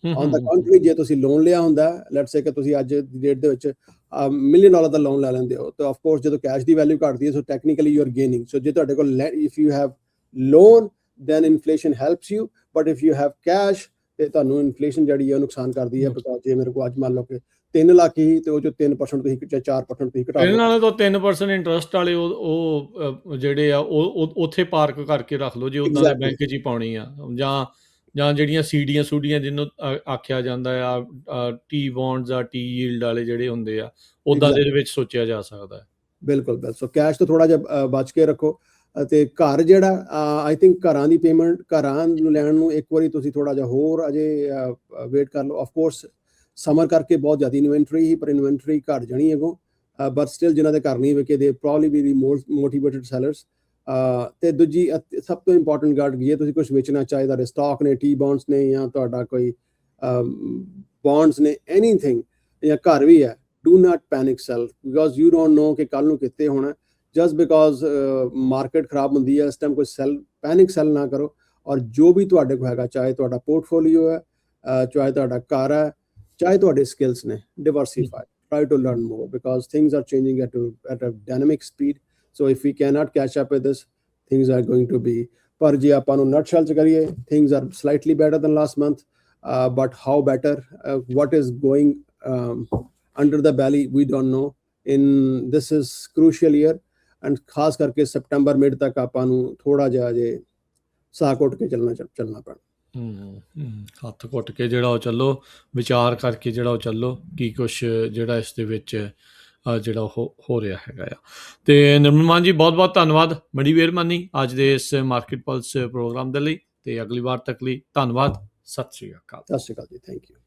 ਔਨ ਦਾ ਕੰਟਰੀ ਜੇ ਤੁਸੀਂ ਲੋਨ ਲਿਆ ਹੁੰਦਾ, ਲੈਟਸ ਸੇ ਕਿ ਤੁਸੀਂ ਅੱਜ ਦੀ ਡੇਟ ਦੇ ਵਿੱਚ $1 million ਦਾ ਲੋਨ ਲੈ ਲੈਂਦੇ ਹੋ, ਤਾਂ ਆਫ ਕੋਰਸ ਜਦੋਂ ਕੈਸ਼ ਦੀ ਵੈਲਿਊ ਘਟਦੀ ਹੈ so technically you are gaining. So ਜੇ ਤੁਹਾਡੇ ਕੋਲ if you have loan then inflation helps you, but if you have cash ਤੇ ਤੁਹਾਨੂੰ ਇਨਫਲੇਸ਼ਨ ਜਿਹੜੀ ਹੈ ਉਹ ਨੁਕਸਾਨ ਕਰਦੀ ਹੈ। ਬਿਕਾਜ਼ ਜੇ ਮੇਰੇ ਕੋਲ ਅੱਜ ਮੰਨ ਲਓ ਕਿ 3 ਲੱਖ ਹੀ ਤੇ ਉਹ ਜੋ 3% ਤੁਸੀਂ ਜਾਂ 4% ਤੁਸੀਂ ਘਟਾ ਇਹਨਾਂ ਨਾਲੇ ਤਾਂ 3% ਇੰਟਰਸਟ ਵਾਲੇ ਉਹ ਜਿਹੜੇ ਆ ਉਹ ਉੱਥੇ ਪਾਰਕ ਕਰਕੇ ਰੱਖ ਲਓ ਜੇ ਉਹਨਾਂ ਦੇ ਬੈਂਕ 'ਚ ਹੀ ਪਾਉਣੀ ਆ, ਜਾਂ ਜਿਹੜੀਆਂ ਸੀਡੀਆਂ ਜਿਹਨੂੰ ਆਖਿਆ ਜਾਂਦਾ ਆ ਟੀ ਬੌਂਡਸ ਆ, ਟੀ ਯੀਲਡ ਵਾਲੇ ਜਿਹੜੇ ਹੁੰਦੇ ਆ, ਉੱਦਾਂ ਦੇ ਵਿੱਚ ਸੋਚਿਆ ਜਾ ਸਕਦਾ ਹੈ। ਬਿਲਕੁਲ। ਸੋ ਕੈਸ਼ ਤੋਂ ਥੋੜਾ ਜਿਹਾ ਬਚ ਕੇ ਰੱਖੋ। ਅਤੇ ਘਰ ਜਿਹੜਾ ਆਈ ਥਿੰਕ ਘਰਾਂ ਦੀ ਪੇਮੈਂਟ, ਘਰਾਂ ਨੂੰ ਲੈਣ ਨੂੰ ਇੱਕ ਵਾਰੀ ਤੁਸੀਂ ਥੋੜਾ ਜਿਹਾ ਹੋਰ ਅਜੇ ਵੇਟ ਕਰ ਲਓ। ਆਫ ਕੋਰਸ ਸਮਰ ਕਰਕੇ ਬਹੁਤ ਜ਼ਿਆਦਾ ਇਨਵੈਂਟਰੀ ਹੀ, ਪਰ ਇਨਵੈਂਟਰੀ ਘਟ ਜਾਣੀ ਅੱਗੋਂ, ਬਟ ਸਟਿਲ ਜਿਨ੍ਹਾਂ ਦੇ ਘਰ ਨਹੀਂ ਵਿਕੇ ਦੇ ਪ੍ਰੋਬਬਲੀ ਬੀ ਦੀ ਮੋਰ ਮੋਟੀਵੇਟਡ ਸੈਲਰਸ। ਤੇ ਦੂਜੀ ਸਭ ਤੋਂ ਇੰਪੋਰਟੈਂਟ ਗੱਲ ਜੇ ਤੁਸੀਂ ਕੁਝ ਵੇਚਣਾ ਚਾਹੇ ਤੁਹਾਡੇ ਸਟਾਕ ਨੇ, ਟੀ ਬੌਂਡਸ ਨੇ, ਜਾਂ ਤੁਹਾਡਾ ਕੋਈ ਬੌਂਡਸ ਨੇ, ਐਨੀਥਿੰਗ, ਜਾਂ ਘਰ ਵੀ ਹੈ, do not panic sell, because you don't know ਕਿ ਕੱਲ੍ਹ ਨੂੰ ਕਿੱਥੇ ਹੋਣਾ। ਜਸਟ ਬਿਕੋਜ਼ ਮਾਰਕੀਟ ਖਰਾਬ ਹੁੰਦੀ ਹੈ ਇਸ ਟਾਈਮ ਕੋਈ ਪੈਨਿਕ ਸੈਲ ਨਾ ਕਰੋ। ਔਰ ਜੋ ਵੀ ਤੁਹਾਡੇ ਕੋਲ ਹੈਗਾ, ਚਾਹੇ ਤੁਹਾਡਾ ਪੋਰਟਫੋਲੀਓ ਹੈ, ਚਾਹੇ ਤੁਹਾਡਾ ਘਰ ਹੈ, ਚਾਹੇ ਤੁਹਾਡੇ ਸਕਿੱਲਸ ਨੇ, ਡਿਵਰਸੀਫਾਈ, try to learn more because things are changing at a dynamic speed. So if we cannot catch up with this, things are going to be, ਪਰ ਜੇ ਆਪਾਂ ਨੂੰ nutshell ਚ ਕਰੀਏ, things are slightly better than last month, but how better, what is going under the belly, we don't know. This is crucial year, and ਖਾਸ ਕਰਕੇ September mid ਤੱਕ ਆਪਾਂ ਨੂੰ ਥੋੜਾ ਜਿਹਾ ਜੇ ਸਾਹ ਘੁੱਟ ਕੇ ਚੱਲਣਾ ਪੈਣਾ। ਹੱਥ ਘੁੱਟ ਕੇ ਜਿਹੜਾ ਉਹ ਚੱਲੋ, ਵਿਚਾਰ ਕਰਕੇ ਜਿਹੜਾ ਉਹ ਚੱਲੋ ਕੀ ਕੁਛ ਜਿਹੜਾ ਇਸ ਦੇ ਵਿੱਚ ਜਿਹੜਾ ਉਹ ਹੋ ਰਿਹਾ ਹੈਗਾ ਆ। ਅਤੇ ਨਿਰਮਲ ਮਾਨ ਜੀ, ਬਹੁਤ ਬਹੁਤ ਧੰਨਵਾਦ, ਬੜੀ ਮਿਹਰਬਾਨੀ ਅੱਜ ਦੇ ਇਸ ਮਾਰਕੀਟ ਪਲਸ ਪ੍ਰੋਗਰਾਮ ਦੇ ਲਈ, ਅਤੇ ਅਗਲੀ ਵਾਰ ਤੱਕ ਲਈ ਧੰਨਵਾਦ। ਸਤਿ ਸ਼੍ਰੀ ਅਕਾਲ। ਸਤਿ ਸ਼੍ਰੀ ਅਕਾਲ ਜੀ, ਥੈਂਕ ਯੂ।